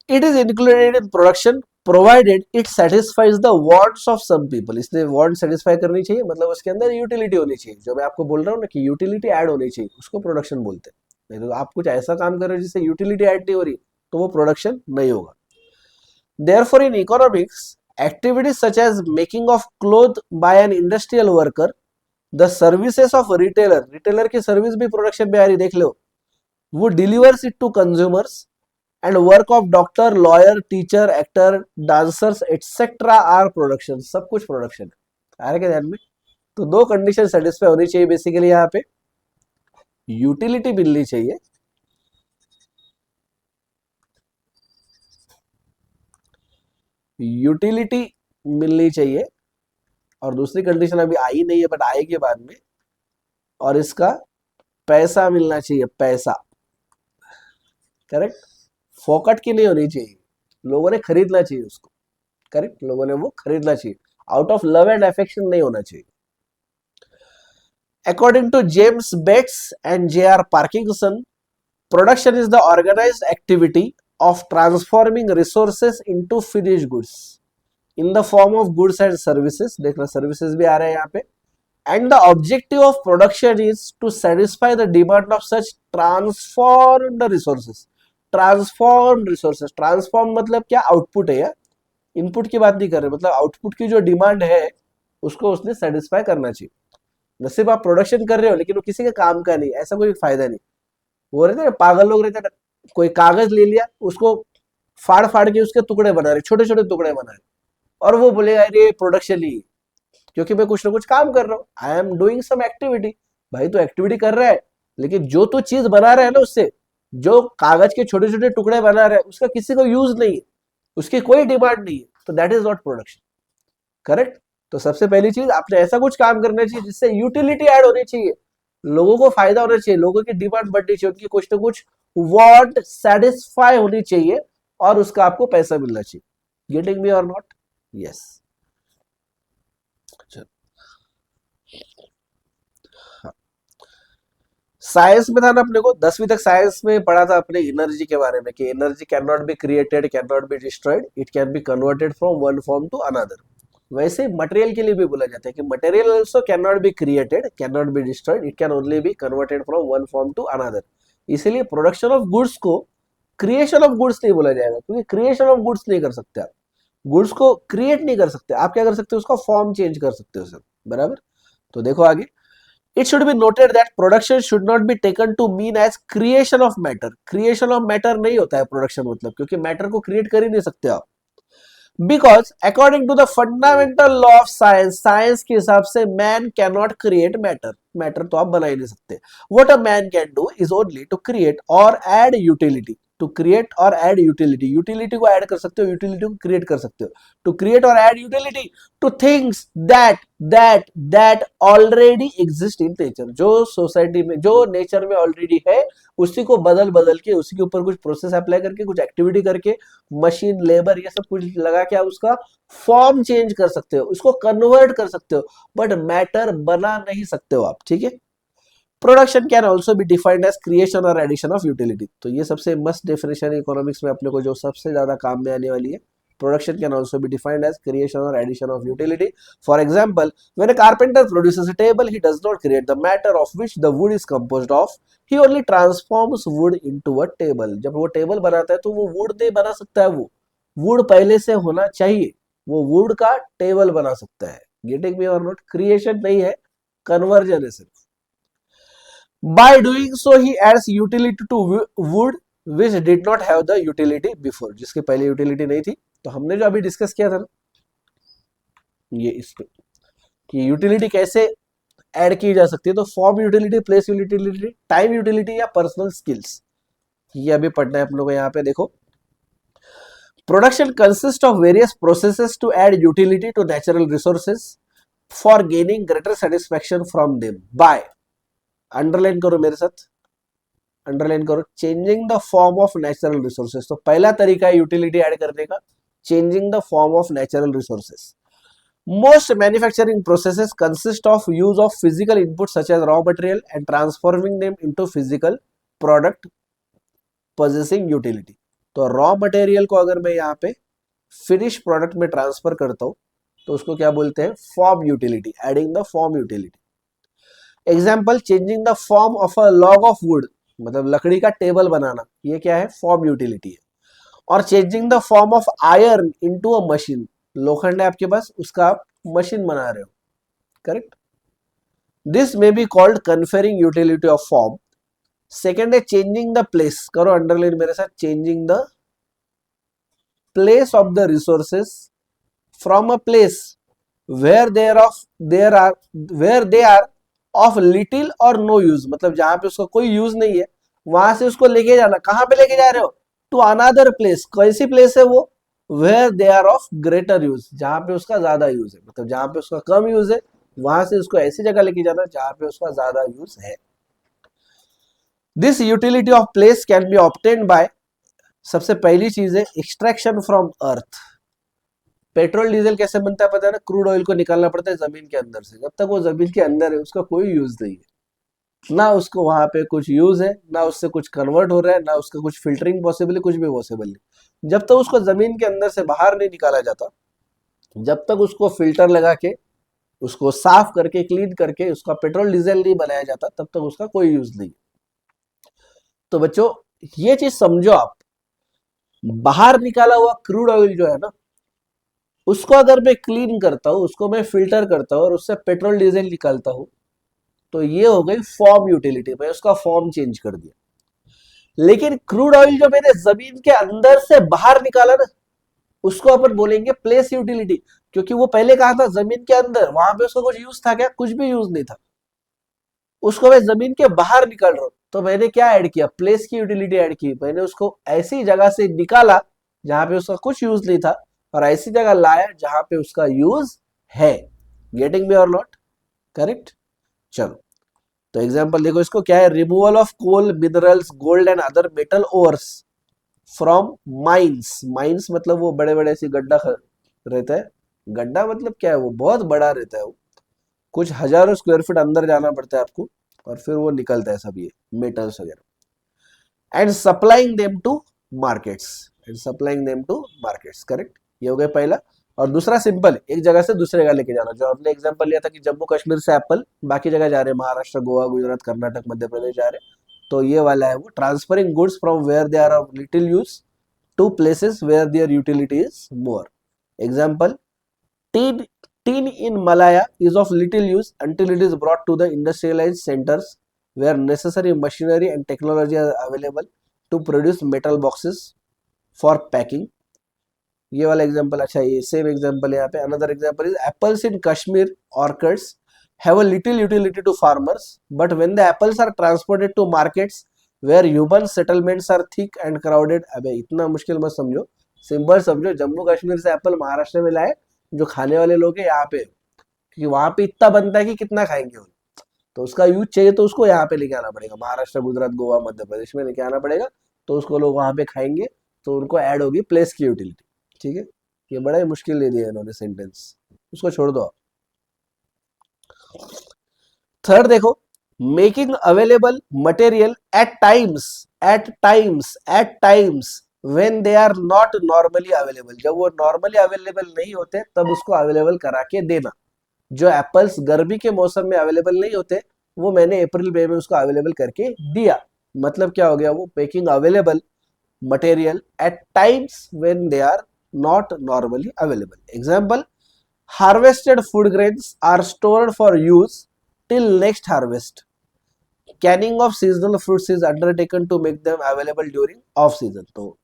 It is included in production provided it satisfies the wants of some people. इसने want satisfy करनी चाहिए, मतलब उसके अंदर यूटिलिटी होनी चाहिए। जो मैं आपको बोल रहा हूँ ना कि यूटिलिटी ऐड होनी चाहिए, उसको प्रोडक्शन बोलते हैं। नहीं तो आप कुछ ऐसा काम कर रहे हो जिससे यूटिलिटी ऐड नहीं हो रही, तो वो प्रोडक्शन नहीं होगा। Therefore, in economics, activities such as making of cloth by an industrial worker, the services of retailer, retailer की सर्विस भी प्रोडक्शन में आ रही, देख लो, वो delivers it to consumers, and work of doctor, lawyer, teacher, actor, dancers etcetera are production. सब कुछ प्रोडक्शन है, आ रहा है ध्यान में। तो दो कंडीशन सेटिस्फाई होनी चाहिए बेसिकली, यहाँ पे यूटिलिटी मिलनी चाहिए, यूटिलिटी मिलनी चाहिए, और दूसरी कंडीशन अभी आई नहीं है बट आएगी बाद में, और इसका पैसा मिलना चाहिए, पैसा। करेक्ट, फोकट की नहीं होनी चाहिए, लोगों ने खरीदना चाहिए उसको। करेक्ट, लोगों ने वो खरीदना चाहिए, out of love and affection नहीं होना चाहिए। According to James Bates and J R. Parkinson, production is the organised activity of transforming resources into finished goods in the form of goods and services. देखना services भी आ रहे हैं यहाँ पे। And the objective of production is to satisfy the demand of such transformed resources. Transformed resources, transform मतलब क्या, output है यार, इनपुट की बात नहीं कर रहे, मतलब आउटपुट की जो डिमांड है उसको उसने सेटिस्फाई करना चाहिए। न सिर्फ आप प्रोडक्शन कर रहे हो लेकिन वो किसी के काम का नहीं, ऐसा कोई फायदा नहीं। वो रहते हैं पागल लोग, रहते हैं कोई कागज ले लिया, उसको फाड़ फाड़ के उसके टुकड़े बना रहे, छोटे छोटे टुकड़े बना रहे, और वो बोलेगा अरे प्रोडक्शन ही, क्योंकि मैं कुछ ना कुछ काम कर रहा हूँ, I am doing some activity. भाई तो एक्टिविटी कर रहा है, लेकिन जो तू चीज बना रहा है ना, उससे जो कागज के छोटे छोटे टुकड़े बना रहा है उसका किसी को यूज नहीं है, उसकी कोई डिमांड नहीं है, तो that is not production. Correct. तो सबसे पहली चीज, आपने ऐसा कुछ काम करना चाहिए जिससे यूटिलिटी ऐड होनी चाहिए, लोगों को फायदा होना चाहिए, लोगों की डिमांड बढ़नी चाहिए, उनकी कुछ ना कुछ वांट सेटिस्फाई होनी चाहिए, और उसका आपको पैसा मिलना चाहिए। गेटिंग मी और नॉट? यस। साइंस में था ना अपने को, 10वीं तक साइंस में पढ़ा था अपने एनर्जी के बारे में, कि energy can not be created, can not be destroyed, it can be converted from one form to another. वैसे मटेरियल के लिए भी बोला जाता है कि material also can not be created, can not be destroyed, it can only be converted from one form to another. इसीलिए production of goods को क्रिएशन ऑफ गुड्स नहीं बोला जाएगा, क्योंकि क्रिएशन ऑफ गुड्स नहीं कर सकते आप, गुड्स को क्रिएट नहीं कर सकते आप, क्या कर सकते हो, उसका फॉर्म चेंज कर सकते हो सर, बराबर। तो देखो आगे, it should be noted that production should not be taken to mean as creation of matter. creation of matter नहीं होता है प्रोडक्शन मतलब, क्योंकि मैटर को क्रिएट कर ही नहीं सकते आप। Because according to the fundamental law of science, science के हिसाब से man cannot create matter. Matter तो आप बना ही नहीं सकते। What a man can do is only to create or add utility to create or add utility, utility को add कर सकते हो, यूटिलिटी को क्रिएट कर सकते हो, to create or add utility to things that that that already exist in nature, जो society में, जो नेचर में ऑलरेडी है, उसी को बदल बदल के, उसी के ऊपर कुछ प्रोसेस अप्लाई करके, कुछ एक्टिविटी करके, मशीन, लेबर, ये सब कुछ लगा के आप उसका फॉर्म चेंज कर सकते हो, उसको कन्वर्ट कर सकते हो, बट मैटर बना नहीं सकते हो आप, ठीक है। Production can also be defined as creation और एडिशन ऑफ यूटिलिटी, तो ये सबसे मस्त डेफिनेशन है इकोनॉमिक्स में अपने को, जो सबसे ज्यादा काम में आने वाली है। Production can also be defined as creation or addition of utility. For example, when a carpenter produces a table, he does not create the matter of which the wood is composed of. He only transforms wood into a table. जब वो table बनाता है तो वो would नहीं बना सकता है, वो वुड पहले से होना चाहिए, वो वुड का टेबल बना सकता है। गेटिंग मी और नॉट? क्रिएशन नहीं है, कन्वर्जन है सिर्फ। By doing so, he adds utility to wood which did not have the utility before. जिसके पहले यूटिलिटी नहीं थी। तो हमने जो अभी डिस्कस किया था ना, ये इस पे कि यूटिलिटी कैसे ऐड की जा सकती है, तो form utility, place utility, time utility या पर्सनल स्किल्स, ये अभी पढ़ना है हम लोग को। यहाँ पे देखो, production consist of various processes to add utility to natural resources for gaining greater satisfaction from them by, underline करो मेरे साथ, अंडरलाइन करो, changing the form of natural resources. तो पहला तरीका है यूटिलिटी ऐड करने का, changing the form of natural resources. Most manufacturing processes consist of use of physical inputs such as raw material and transforming them into physical product possessing utility. तो raw material को अगर मैं यहाँ पे finish product में transfer करता हूँ तो उसको क्या बोलते हैं? form utility, adding the form utility. Example, changing the form of a log of wood, मतलब लकड़ी का टेबल बनाना, ये क्या है? form utility है। और changing the form of iron into a machine, लोखंड है आपके पास, उसका आप मशीन बना रहे हो, correct. This may be called conferring utility of form. Second है चेंजिंग द प्लेस, करो अंडरलाइन मेरे साथ, changing the place of the resources from a place where they are of little or no use, मतलब जहां पे उसका कोई use नहीं है वहां से उसको लेके जाना, कहां पे लेके जा रहे हो? To another place. कैसी प्लेस है वो? Where they are of greater use, जहां पे उसका ज्यादा यूज है, मतलब जहां पे उसका कम यूज है वहां से उसको ऐसी जगह लेके जाना जहां पे उसका ज्यादा यूज है। This utility of place can be obtained by, सबसे पहली चीज है extraction from earth. Petrol diesel कैसे बनता है पता है ना? क्रूड ऑयल को निकालना पड़ता है जमीन के अंदर से, जब तक वो जमीन के अंदर है उसका कोई यूज नहीं है, ना उसको वहां पे कुछ यूज है, ना उससे कुछ कन्वर्ट हो रहा है, ना उसका कुछ फिल्टरिंग पॉसिबल है, कुछ भी पॉसिबल नहीं। जब तक उसको जमीन के अंदर से बाहर नहीं निकाला जाता, जब तक उसको फिल्टर लगा के, उसको साफ करके, क्लीन करके उसका पेट्रोल डीजल नहीं बनाया जाता, तब तक उसका कोई यूज नहीं। तो बच्चों ये चीज समझो आप, बाहर निकाला हुआ क्रूड ऑयल जो है ना, उसको अगर मैं क्लीन करता हूं, उसको मैं फिल्टर करता हूं और उससे पेट्रोल डीजल निकालता हूं, तो ये हो गई फॉर्म यूटिलिटी, मैं उसका फॉर्म चेंज कर दिया। लेकिन क्रूड ऑयल जो मैंने जमीन के अंदर से बाहर निकाला ना, उसको अपन बोलेंगे प्लेस यूटिलिटी, क्योंकि वो पहले कहा था जमीन के अंदर, वहां पे उसका कुछ यूज था क्या? कुछ भी यूज नहीं था। उसको मैं जमीन के बाहर निकाल रहा हूं, तो मैंने क्या ऐड किया? प्लेस की यूटिलिटी ऐड की। मैंने उसको ऐसी जगह से निकाला जहां पे उसका कुछ यूज नहीं था, और ऐसी जगह लाया जहां पे उसका यूज है। गेटिंग मी और नॉट? करेक्ट। चलो तो एग्जांपल देखो, इसको क्या है? Removal of coal, minerals, gold and other metal ores from mines. Mines मतलब वो बड़े बड़े ऐसे गड्ढा रहता है, गड्ढा मतलब क्या है? वो बहुत बड़ा रहता है, वो कुछ हजारों स्क्वायर फीट अंदर जाना पड़ता है आपको, और फिर वो निकलता है सब ये मेटल्स वगैरह। And supplying them to markets, and supplying them to markets, correct. ये हो गया पहला। और दूसरा सिंपल, एक जगह से दूसरे जगह लेके जाना, जो आपने एग्जांपल लिया था कि जम्मू कश्मीर से एप्पल बाकी जगह जा रहे हैं, महाराष्ट्र, गोवा, गुजरात, कर्नाटक, मध्य प्रदेश जा रहे हैं, तो ये वाला है वो transferring goods from where they are of little use to places where their utility is more. Example, tin in Malaya is of little use until it is brought to the industrialized centers where necessary machinery and technology are available to produce metal boxes for packing. ये वाला example अच्छा, ये same example है यहाँ पे। Another example is apples in Kashmir orchards have a little utility to farmers, but when the apples are transported to markets where human settlements are thick and crowded. अबे इतना मुश्किल मत समझो, सिंपल समझो, जम्मू कश्मीर से एप्पल महाराष्ट्र में लाए, जो खाने वाले लोग हैं यहाँ पे, क्योंकि वहां पे इतना बनता है कि कितना खाएंगे वो, तो उसका यूज चाहिए तो उसको यहाँ पे लेके आना पड़ेगा, महाराष्ट्र, गुजरात, गोवा, मध्य प्रदेश में लेके आना पड़ेगा, तो उसको लोग वहां पे खाएंगे, तो उनको ऐड होगी प्लेस की यूटिलिटी। ठीक है, ये बड़ा ही मुश्किल दे दिया इन्होंने सेंटेंस, उसको छोड़ दो आप। थर्ड देखो, making available material at times when they are not normally available, जब वो नॉर्मली अवेलेबल नहीं होते तब उसको अवेलेबल करा के देना। जो एप्पल्स गर्मी के मौसम में अवेलेबल नहीं होते, वो मैंने अप्रैल मई में उसको अवेलेबल करके दिया। मतलब क्या हो गया, वो making available material at times when they are not normally available. Example, harvested food grains are stored for use till next harvest. Canning of seasonal fruits is undertaken to make them available during off season. तो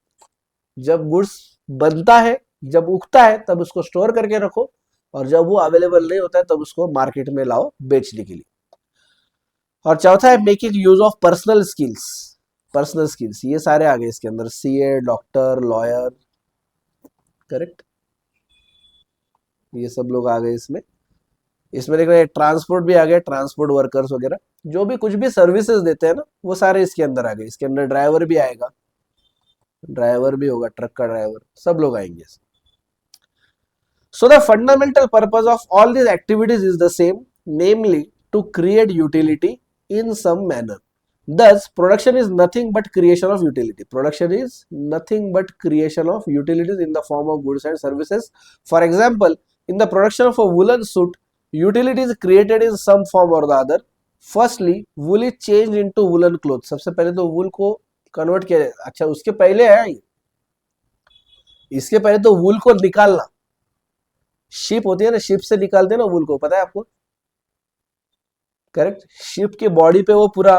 जब goods बनता है, जब उगता है, तब उसको store करके रखो, और जब वो अवेलेबल नहीं होता है तब उसको मार्केट में लाओ बेचने के लिए। और चौथा है making use of personal skills. Personal skills ये सारे आ गए इसके अंदर, सीए, डॉक्टर, लॉयर, करेक्ट, ये सब लोग आ गए इसमें। इसमें देख रहे हैं ट्रांसपोर्ट भी आ गया, ट्रांसपोर्ट वर्कर्स वगैरह, जो भी कुछ भी सर्विसेज देते हैं ना, वो सारे इसके अंदर आ गए। इसके अंदर ड्राइवर भी आएगा, ड्राइवर भी होगा, ट्रक का ड्राइवर, सब लोग आएंगे। So the fundamental purpose of all these activities is the same, namely to create utility in some manner. Thus, production is nothing but creation of utility. Production is nothing but creation of utilities in the form of goods and services. For example, in the production of a woolen suit, utility is created in some form or the other. Firstly, wool is changed into woolen clothes. सबसे पहले तो wool को convert किया जाए। अच्छा, उसके पहले है ये, इसके पहले तो wool को निकालना, शिप होती है ना, शिप से निकालते हैं ना वूल को, पता है आपको, करेक्ट। शिप की बॉडी पे वो पूरा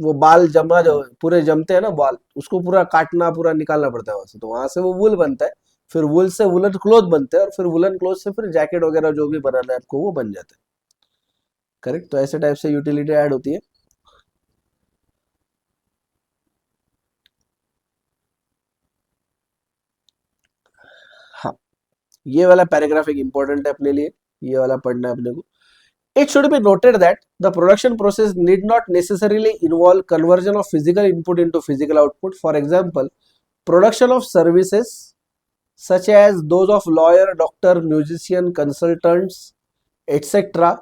वो बाल जमा, जो पूरे जमते हैं ना बाल, उसको पूरा काटना, पूरा निकालना पड़ता है वहां से, तो वहां से वो वूल बनता है, फिर वूल से वुलन क्लोथ बनते हैं, और फिर वुलन क्लोथ से फिर जैकेट वगैरह जो भी बनाना है आपको वो बन जाता है, करेक्ट। तो ऐसे टाइप से यूटिलिटी ऐड होती है। हाँ, ये वाला पैराग्राफ एक इंपॉर्टेंट है अपने लिए, ये वाला पढ़ना है अपने को। It should be noted that the production process need not necessarily involve conversion of physical input into physical output. For example, production of services such as those of lawyer, doctor, musician, consultants, etc.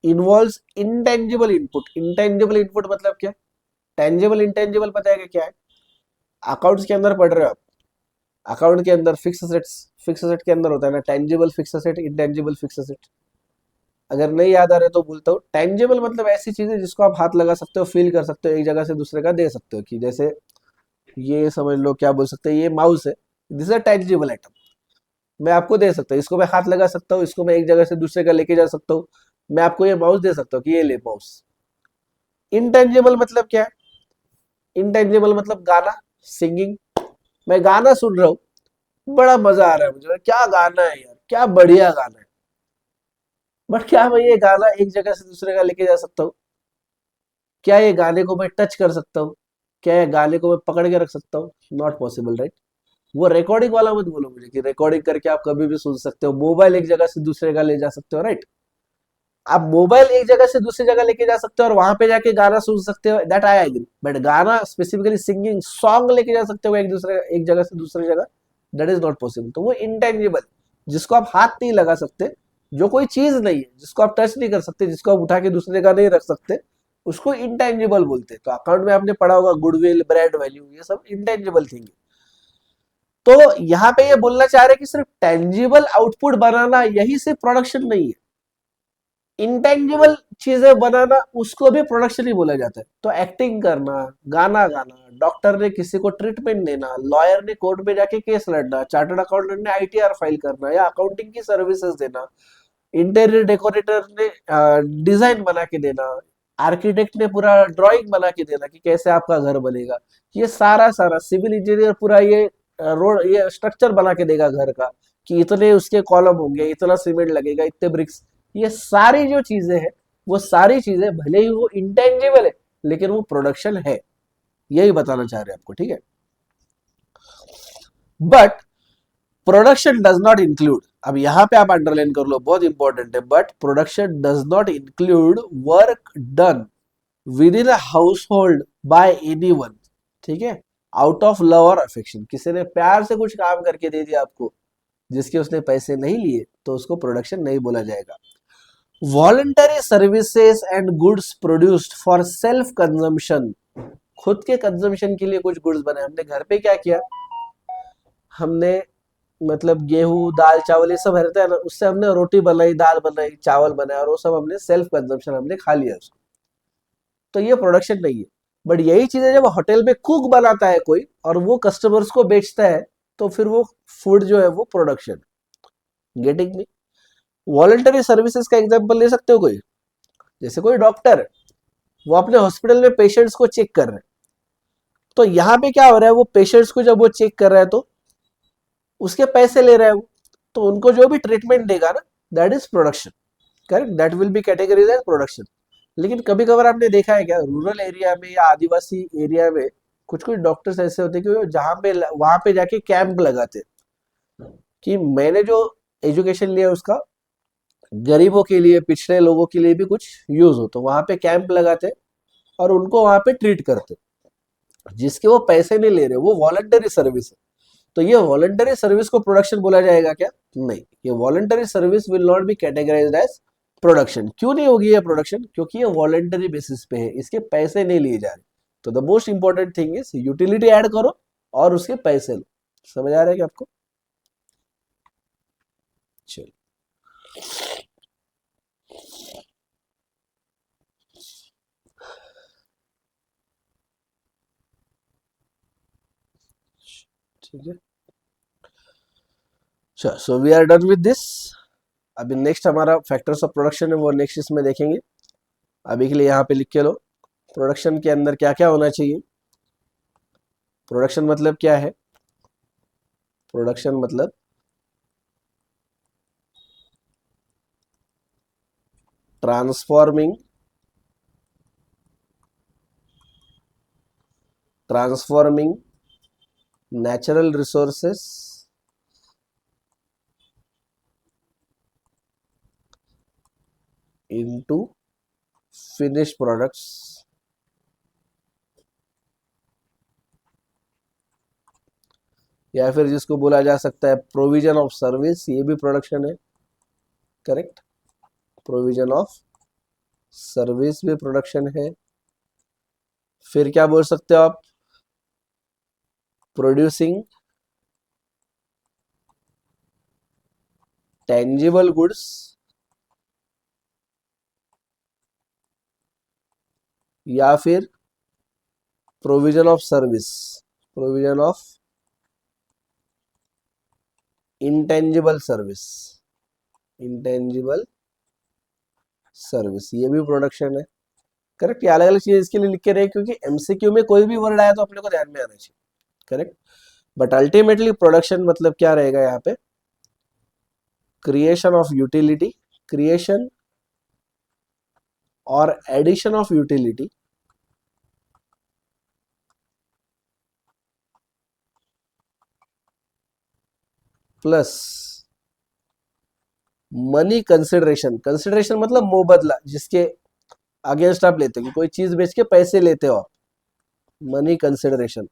involves intangible input. Intangible input मतलब क्या? Tangible, intangible पता है क्या है? Accounts के अंदर पढ़ रहे हो आप, अकाउंट के अंदर फिक्स असेट्स, फिक्स असेट के अंदर होता है ना tangible fixed asset, intangible fix asset. अगर नहीं याद आ रहे तो बोलता हूँ, टेंजिबल मतलब ऐसी चीज है जिसको आप हाथ लगा सकते हो, फील कर सकते हो, एक जगह से दूसरे का दे सकते हो, कि जैसे ये समझ लो, क्या बोल सकते हैं, ये माउस है, दिस इज टेंजिबल आइटम, मैं आपको दे सकता हूँ, इसको मैं हाथ लगा सकता हूँ, इसको मैं एक जगह से दूसरे का लेके जा सकता हूँ, मैं आपको ये माउस दे सकता हूँ कि ये ले माउस। इनटेंजिबल मतलब क्या है? इनटेंजिबल मतलब गाना, सिंगिंग। मैं गाना सुन रहा हूँ, बड़ा मजा आ रहा है मुझे, क्या गाना है यार, क्या बढ़िया गाना है, बट क्या मैं ये गाना एक जगह से दूसरे का लेके जा सकता हूँ? क्या ये गाने को मैं टच कर सकता हूँ? क्या ये गाने को मैं पकड़ के रख सकता हूँ? Not possible, right. वो रिकॉर्डिंग वाला मत बोलो मुझे कि रिकॉर्डिंग करके आप कभी भी सुन सकते हो, मोबाइल एक जगह से दूसरे का ले जा सकते हो, राइट। आप मोबाइल एक जगह से दूसरी जगह लेके जा सकते हो और वहां पे जाके गाना सुन सकते हो, दैट आई एग्री, बट गाना स्पेसिफिकली सिंगिंग सॉन्ग लेके जा सकते हो एक जगह से दूसरी जगह, दैट इज नॉट पॉसिबल। तो वो इंटेंजिबल, जिसको आप हाथ नहीं लगा सकते, जो कोई चीज नहीं है जिसको आप टच नहीं कर सकते, जिसको आप उठा के दूसरी जगह नहीं रख सकते, उसको इंटेंजिबल बोलते हैं। तो अकाउंट में आपने पढ़ा होगा गुडविल, ब्रांड वैल्यू, ये सब इंटेंजिबल थिंग है। तो यहाँ पे ये बोलना चाह रहे हैं कि सिर्फ टेंजिबल आउटपुट बनाना यही सिर्फ प्रोडक्शन नहीं है, इंटेंजिबल चीजें बनाना उसको भी प्रोडक्शन ही बोला जाता है। तो एक्टिंग करना, गाना गाना, डॉक्टर ने किसी को ट्रीटमेंट देना, लॉयर ने कोर्ट में जाके केस लड़ना, चार्टर्ड अकाउंटेंट ने आईटीआर फाइल करना या अकाउंटिंग की सर्विसेज देना, इंटीरियर डेकोरेटर ने डिजाइन बना के देना, आर्किटेक्ट ने पूरा ड्राइंग बना के देना कि कैसे आपका घर बनेगा, ये सारा सारा सिविल इंजीनियर पूरा ये रोड, ये स्ट्रक्चर बना के देगा घर का, कि इतने उसके कॉलम होंगे, इतना सीमेंट लगेगा, इतने ब्रिक्स, ये सारी जो चीजें हैं, वो सारी चीजें भले ही वो इंटेंजिबल है लेकिन वो प्रोडक्शन है। यही बताना चाह रहे हैं आपको, ठीक है। But production does not include, अब यहां पे आप अंडरलाइन कर लो, बहुत इंपॉर्टेंट है, but production does not include work done with in a house hold by any one, ठीक है, आउट ऑफ लव और अफेक्शन, किसी ने प्यार से कुछ काम करके दे दिया आपको जिसके उसने पैसे नहीं लिए तो उसको प्रोडक्शन नहीं बोला जाएगा। Voluntary services and goods produced for self consumption, खुद के कंजम्पशन के लिए कुछ गुड्स बने, हमने घर पे क्या किया, हमने मतलब गेहूं दाल चावल ये सब रहता है ना, उससे हमने रोटी बनाई, दाल बनाई, चावल बनाया, और वो सब हमने सेल्फ कंजम्पशन हमने खा लिया उसको, तो ये प्रोडक्शन नहीं है। बट यही चीजें जब होटल में कुक बनाता है कोई और वो कस्टमर्स को बेचता है, तो फिर वो फूड जो है वो production. Getting me? Voluntary services का एग्जांपल ले सकते हो कोई, जैसे कोई डॉक्टर है, वो अपने हॉस्पिटल में पेशेंट्स को चेक कर रहे हैं, तो यहाँ पे क्या हो रहा है, वो पेशेंट्स को जब वो चेक कर रहा है तो उसके पैसे ले रहा है वो, तो उनको जो भी ट्रीटमेंट देगा ना, that is production, correct, that will be categories as production. लेकिन कभी कभार आपने देखा है क्या, रूरल एरिया में या आदिवासी एरिया में कुछ कुछ डॉक्टर्स ऐसे होते हैं कि वो जहाँ पे वहां पे जाके कैंप लगाते हैं कि मैंने जो एजुकेशन लिया उसका गरीबों के लिए, पिछड़े लोगों के लिए भी कुछ यूज हो, तो वहां पे कैंप लगाते और उनको वहां पे ट्रीट करते, जिसके वो पैसे नहीं ले रहे, वो वॉलंटरी सर्विस है। तो ये वॉलंटरी सर्विस को प्रोडक्शन बोला जाएगा क्या? नहीं, ये voluntary service will not be categorised as production. क्यों नहीं होगी ये प्रोडक्शन? क्योंकि ये वॉलंटरी बेसिस पे है, इसके पैसे नहीं लिए जा रहे। तो the most important thing is utility add करो और उसके पैसे लो। समझ आ रहा है क्या आपको? चलिए, ठीक है, so we are done with this. अभी नेक्स्ट हमारा फैक्टर्स ऑफ प्रोडक्शन है, वो नेक्स्ट इसमें देखेंगे। अभी के लिए यहाँ पे लिख के लो, प्रोडक्शन के अंदर क्या क्या होना चाहिए। प्रोडक्शन मतलब क्या है? प्रोडक्शन मतलब transforming transforming natural resources into finished products, या फिर जिसको बोला जा सकता है प्रोविजन ऑफ सर्विस, ये भी प्रोडक्शन है, करेक्ट, प्रोविजन ऑफ सर्विस भी प्रोडक्शन है। फिर क्या बोल सकते हो आप? प्रोड्यूसिंग टेंजिबल गुड्स, या फिर provision of service, provision of intangible service, intangible service, ये भी प्रोडक्शन है, करेक्ट। ये अलग अलग चीज इसके लिए लिख के रहे, क्योंकि एमसीक्यू में कोई भी वर्ड आया तो अपने को ध्यान में आना चाहिए, करेक्ट। बट अल्टीमेटली प्रोडक्शन मतलब क्या रहेगा यहाँ पे? क्रिएशन ऑफ यूटिलिटी, क्रिएशन और addition of utility plus money consideration, consideration मतलब मुबदला, जिसके अगेंस्ट आप लेते हो कि कोई चीज बेच के पैसे लेते हो आप, मनी कंसिडरेशन।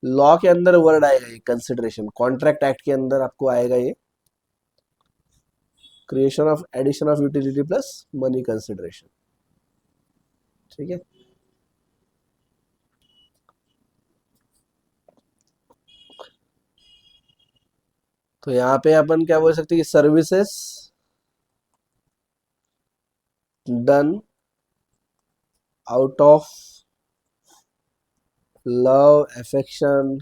लॉ के अंदर वर्ड आएगा ये कंसिडरेशन, कॉन्ट्रैक्ट एक्ट के अंदर आपको आएगा ये, creation of addition of utility plus money consideration, ठीक है। तो यहाँ पे अपन क्या बोल सकते हैं कि services done out of love, affection,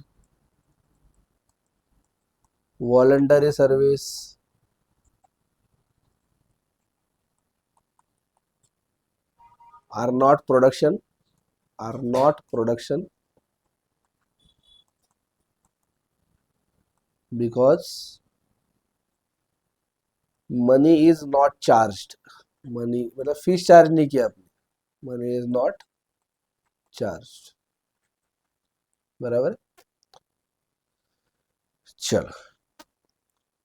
voluntary service are not production, are not production because money is not charged, money मतलब फीस चार्ज नहीं किया आपने, money is not charged, बराबर। चलो,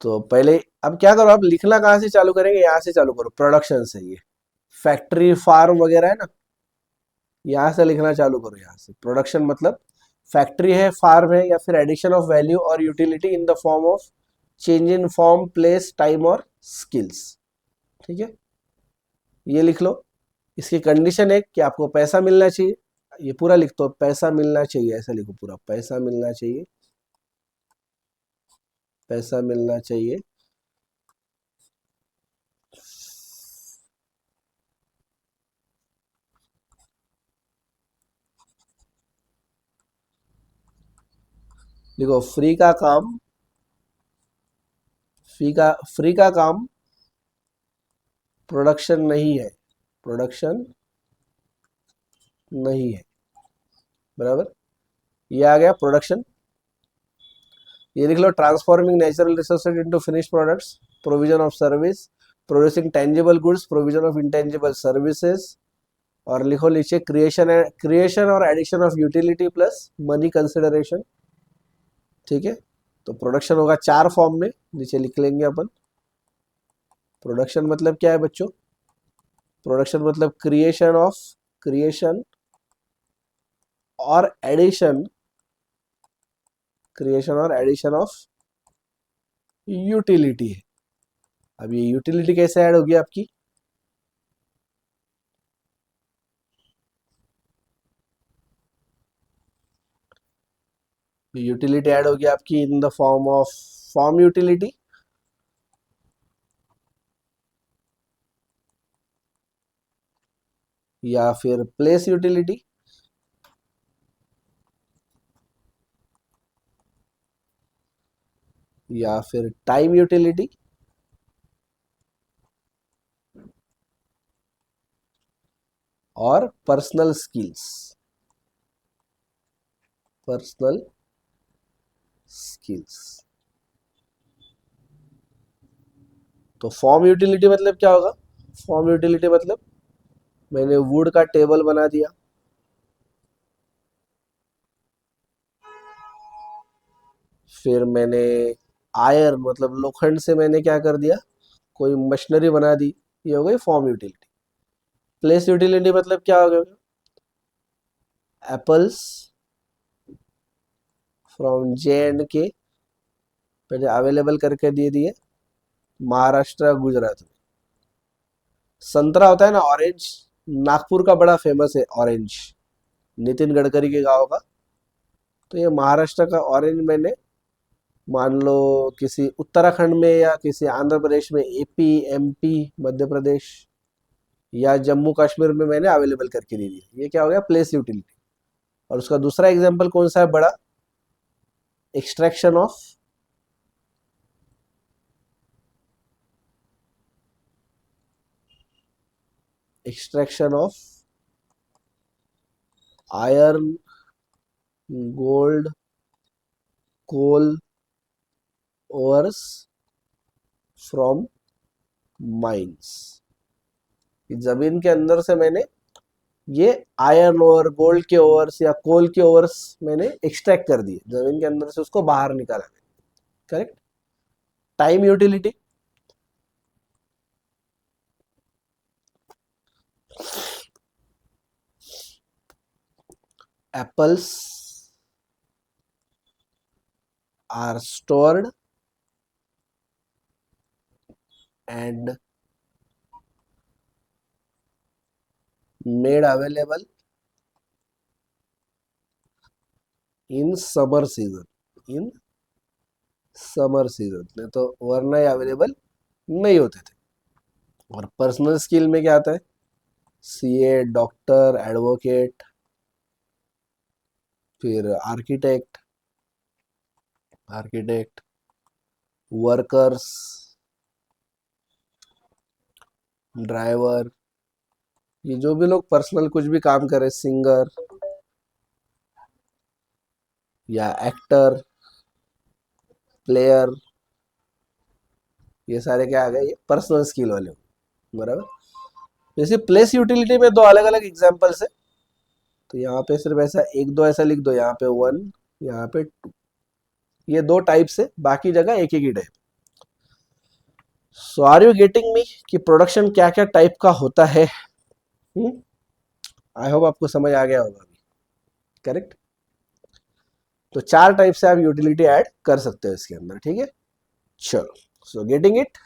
तो पहले अब क्या करो, आप लिखना कहाँ से चालू करेंगे, यहाँ से चालू करो, प्रोडक्शन से। ये फैक्ट्री फार्म वगैरह है ना, यहाँ से लिखना चालू करो। यहाँ से प्रोडक्शन मतलब फैक्ट्री है, फार्म है, या फिर एडिशन ऑफ वैल्यू और utility in the form of change in form, place, time और स्किल्स। ठीक है, ये लिख लो। इसकी कंडीशन है कि आपको पैसा मिलना चाहिए। ये पूरा लिख दो, पैसा मिलना चाहिए, ऐसा लिखो पूरा, पैसा मिलना चाहिए, पैसा मिलना चाहिए। देखो, फ्री का काम प्रोडक्शन नहीं है, प्रोडक्शन नहीं है, बराबर। ये आ गया प्रोडक्शन। ये लिख लो, transforming natural resources into finish products, provision of service, producing tangible goods, provision of intangible services. और लिखो नीचे, क्रिएशन और addition of utility plus money consideration. ठीक है, तो प्रोडक्शन होगा 4 फॉर्म में, नीचे लिख लेंगे अपन। प्रोडक्शन मतलब क्या है बच्चों? प्रोडक्शन मतलब क्रिएशन और एडिशन, क्रिएशन और एडिशन ऑफ यूटिलिटी है। अब ये यूटिलिटी कैसे ऐड होगी आपकी? यूटिलिटी ऐड होगी आपकी इन the form of form utility, या फिर प्लेस यूटिलिटी, या फिर टाइम यूटिलिटी, और पर्सनल स्किल्स, पर्सनल स्किल्स। तो फॉर्म यूटिलिटी मतलब क्या होगा? फॉर्म यूटिलिटी मतलब मैंने वुड का टेबल बना दिया, फिर मैंने आयरन मतलब लोखंड से मैंने क्या कर दिया, कोई मशीनरी बना दी। ये हो गई फॉर्म यूटिलिटी। प्लेस यूटिलिटी मतलब क्या हो गया? एप्पल्स फ्रॉम J&K पहले अवेलेबल करके दे दिए महाराष्ट्र गुजरात में। संतरा होता है ना, ऑरेंज, नागपुर का बड़ा फेमस है ऑरेंज, नितिन गडकरी के गांव का। तो ये महाराष्ट्र का ऑरेंज मैंने, मान लो किसी उत्तराखंड में या किसी आंध्र प्रदेश में, AP, MP, मध्य प्रदेश या जम्मू कश्मीर में मैंने अवेलेबल करके दे दिया। ये क्या हो गया? Place utility. और उसका दूसरा एग्जांपल कौन सा है बड़ा? Extraction of, extraction of iron, gold, coal ores from mines. जमीन के अंदर से मैंने ये आयरन ओवर, गोल्ड के ओवर्स या कोल के ओवर्स मैंने एक्सट्रैक्ट कर दिए, जमीन के अंदर से उसको बाहर निकाला मैंने। Correct. Time utility, apples are stored and made available in summer season, in summer season, नहीं तो वरना ये अवेलेबल नहीं होते थे। और पर्सनल स्किल में क्या आता है? CA, डॉक्टर, एडवोकेट, फिर आर्किटेक्ट, वर्कर्स, ड्राइवर, ये जो भी लोग पर्सनल कुछ भी काम करे, सिंगर या एक्टर, प्लेयर, ये सारे क्या आ गए? ये पर्सनल स्किल वाले, बराबर। जैसे प्लेस यूटिलिटी में दो अलग अलग एग्जांपल्स है, तो यहाँ पे सिर्फ ऐसा एक दो ऐसा लिख दो, यहाँ पे 1 यहाँ पे ये 2 टाइप से, बाकी जगह एक ही type. So are you getting me कि प्रोडक्शन क्या क्या टाइप का होता है? आई होप आपको समझ आ गया होगा अभी। करेक्ट। तो 4 टाइप से आप यूटिलिटी ऐड कर सकते हो इसके अंदर, ठीक है। चलो, सो गेटिंग इट,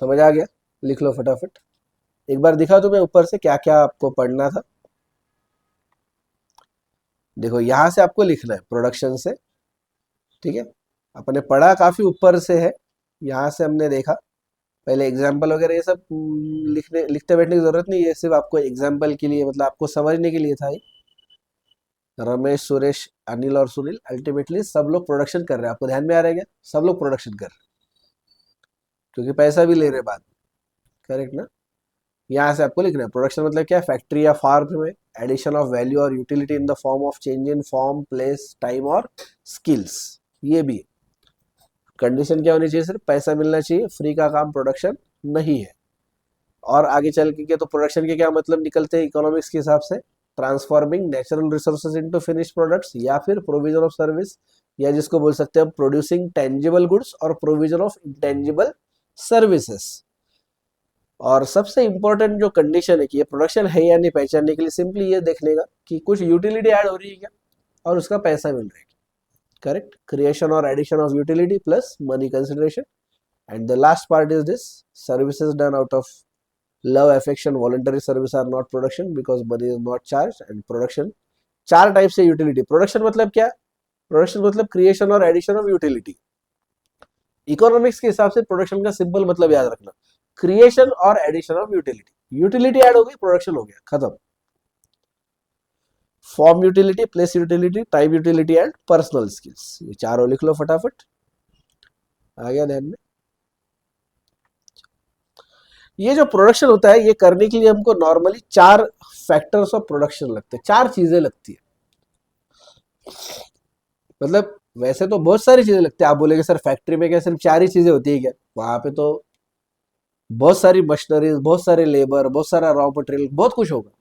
समझ आ गया? लिख लो फटाफट। एक बार दिखा तुम्हें ऊपर से क्या क्या आपको पढ़ना था। देखो यहां से आपको लिखना है प्रोडक्शन से, ठीक है। अपने पढ़ा काफी ऊपर से है, यहाँ से हमने देखा पहले एग्जाम्पल वगैरह ये सब लिखते बैठने की जरूरत नहीं है, सिर्फ आपको एग्जाम्पल के लिए, मतलब आपको समझने के लिए था ये। रमेश, सुरेश, अनिल और सुनील अल्टीमेटली सब लोग प्रोडक्शन कर रहे हैं। आपको ध्यान में आ रहा है क्या? सब लोग प्रोडक्शन कर रहे हैं क्योंकि पैसा भी ले रहे हैं बाद में। करेक्ट ना? यहाँ से आपको लिखना है प्रोडक्शन मतलब क्या? फैक्ट्री या फार्म में एडिशन ऑफ वैल्यू और utility in the form of change in form, place, time और स्किल्स। ये भी कंडीशन क्या होनी चाहिए? सिर्फ पैसा मिलना चाहिए, फ्री का काम प्रोडक्शन नहीं है। और आगे चल के तो प्रोडक्शन के क्या मतलब निकलते हैं इकोनॉमिक्स के हिसाब से? Transforming natural resources into finish products, या फिर प्रोविजन ऑफ सर्विस, या जिसको बोल सकते हैं प्रोड्यूसिंग टेंजिबल गुड्स और प्रोविजन ऑफ इंटेंजिबल सर्विसेज। और सबसे इंपॉर्टेंट जो कंडीशन है कि ये प्रोडक्शन है या नहीं, पहचानने के लिए सिंपली ये देखने का कि कुछ यूटिलिटी ऐड हो रही है क्या और उसका पैसा मिल रहा है। करेक्ट। क्रिएशन और addition of utility plus money consideration. And the last part is this, services done out of love, affection, voluntary service are not production because money is not charge. And production 4 type से utility. Production मतलब क्या? Production मतलब creation और addition of utility. Economics के हिसाब से production का simple मतलब याद रखना, क्रिएशन और addition of utility. Utility add हो गई, प्रोडक्शन हो गया, खत्म। Form utility, place utility, time utility and personal skills, ये चारों लिख लो फटाफट। आ गया ध्यान में? ये जो प्रोडक्शन होता है ये करने के लिए हमको नॉर्मली 4 फैक्टर्स ऑफ प्रोडक्शन लगते हैं, 4 चीजें लगती है। मतलब वैसे तो बहुत सारी चीजें लगती है। आप बोलेंगे सर फैक्ट्री में क्या सिर्फ 4 ही चीजें होती है क्या? वहां पे तो बहुत सारी मशीनरीज, बहुत सारे लेबर, बहुत सारा रॉ मटेरियल, बहुत कुछ होगा।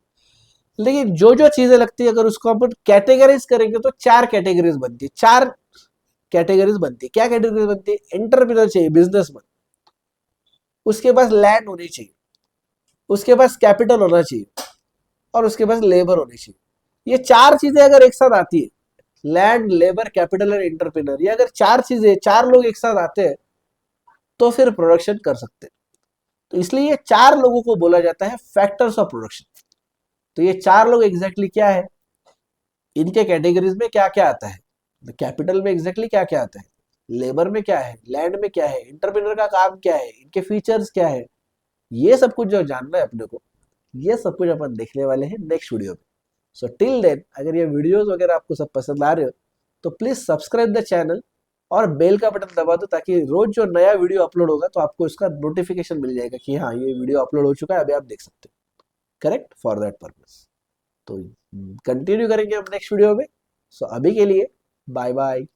लेकिन जो जो चीजें लगती है अगर उसको अपन कैटेगराइज करेंगे तो 4 कैटेगरीज बनती है। 4 कैटेगरीज बनती है। क्या कैटेगरीज बनती है? एंटरप्रेन्योर चाहिए, बिजनेसमैन, उसके पास लैंड होनी चाहिए, उसके पास कैपिटल होना चाहिए, और उसके पास लेबर होनी चाहिए। ये 4 चीजें अगर एक साथ आती है, लैंड, लेबर, कैपिटल और एंटरप्रेन्योर, ये अगर 4 चीजें, 4 लोग एक साथ आते हैं तो फिर प्रोडक्शन कर सकते हैं। तो इसलिए ये 4 लोगों को बोला जाता है फैक्टर्स ऑफ प्रोडक्शन। तो ये 4 लोग एग्जैक्टली क्या है, इनके कैटेगरीज में क्या क्या आता है? कैपिटल में एग्जैक्टली क्या क्या आता है, लेबर में क्या है, लैंड में क्या है, एंटरप्रेन्योर का काम क्या है, इनके फीचर्स क्या है, ये सब कुछ जो जानना है अपने को, ये सब कुछ अपन देखने वाले हैं नेक्स्ट वीडियो में। सो टिल देन अगर ये वीडियोस वगैरह आपको सब पसंद आ रहे हो तो प्लीज सब्सक्राइब द चैनल और बेल का बटन दबा दो, ताकि रोज जो नया वीडियो अपलोड होगा तो आपको इसका नोटिफिकेशन मिल जाएगा कि हाँ ये वीडियो अपलोड हो चुका है, अभी आप देख सकते हो। Correct, for that purpose. तो कंटिन्यू करेंगे हम नेक्स्ट वीडियो में। सो अभी के लिए बाय बाय।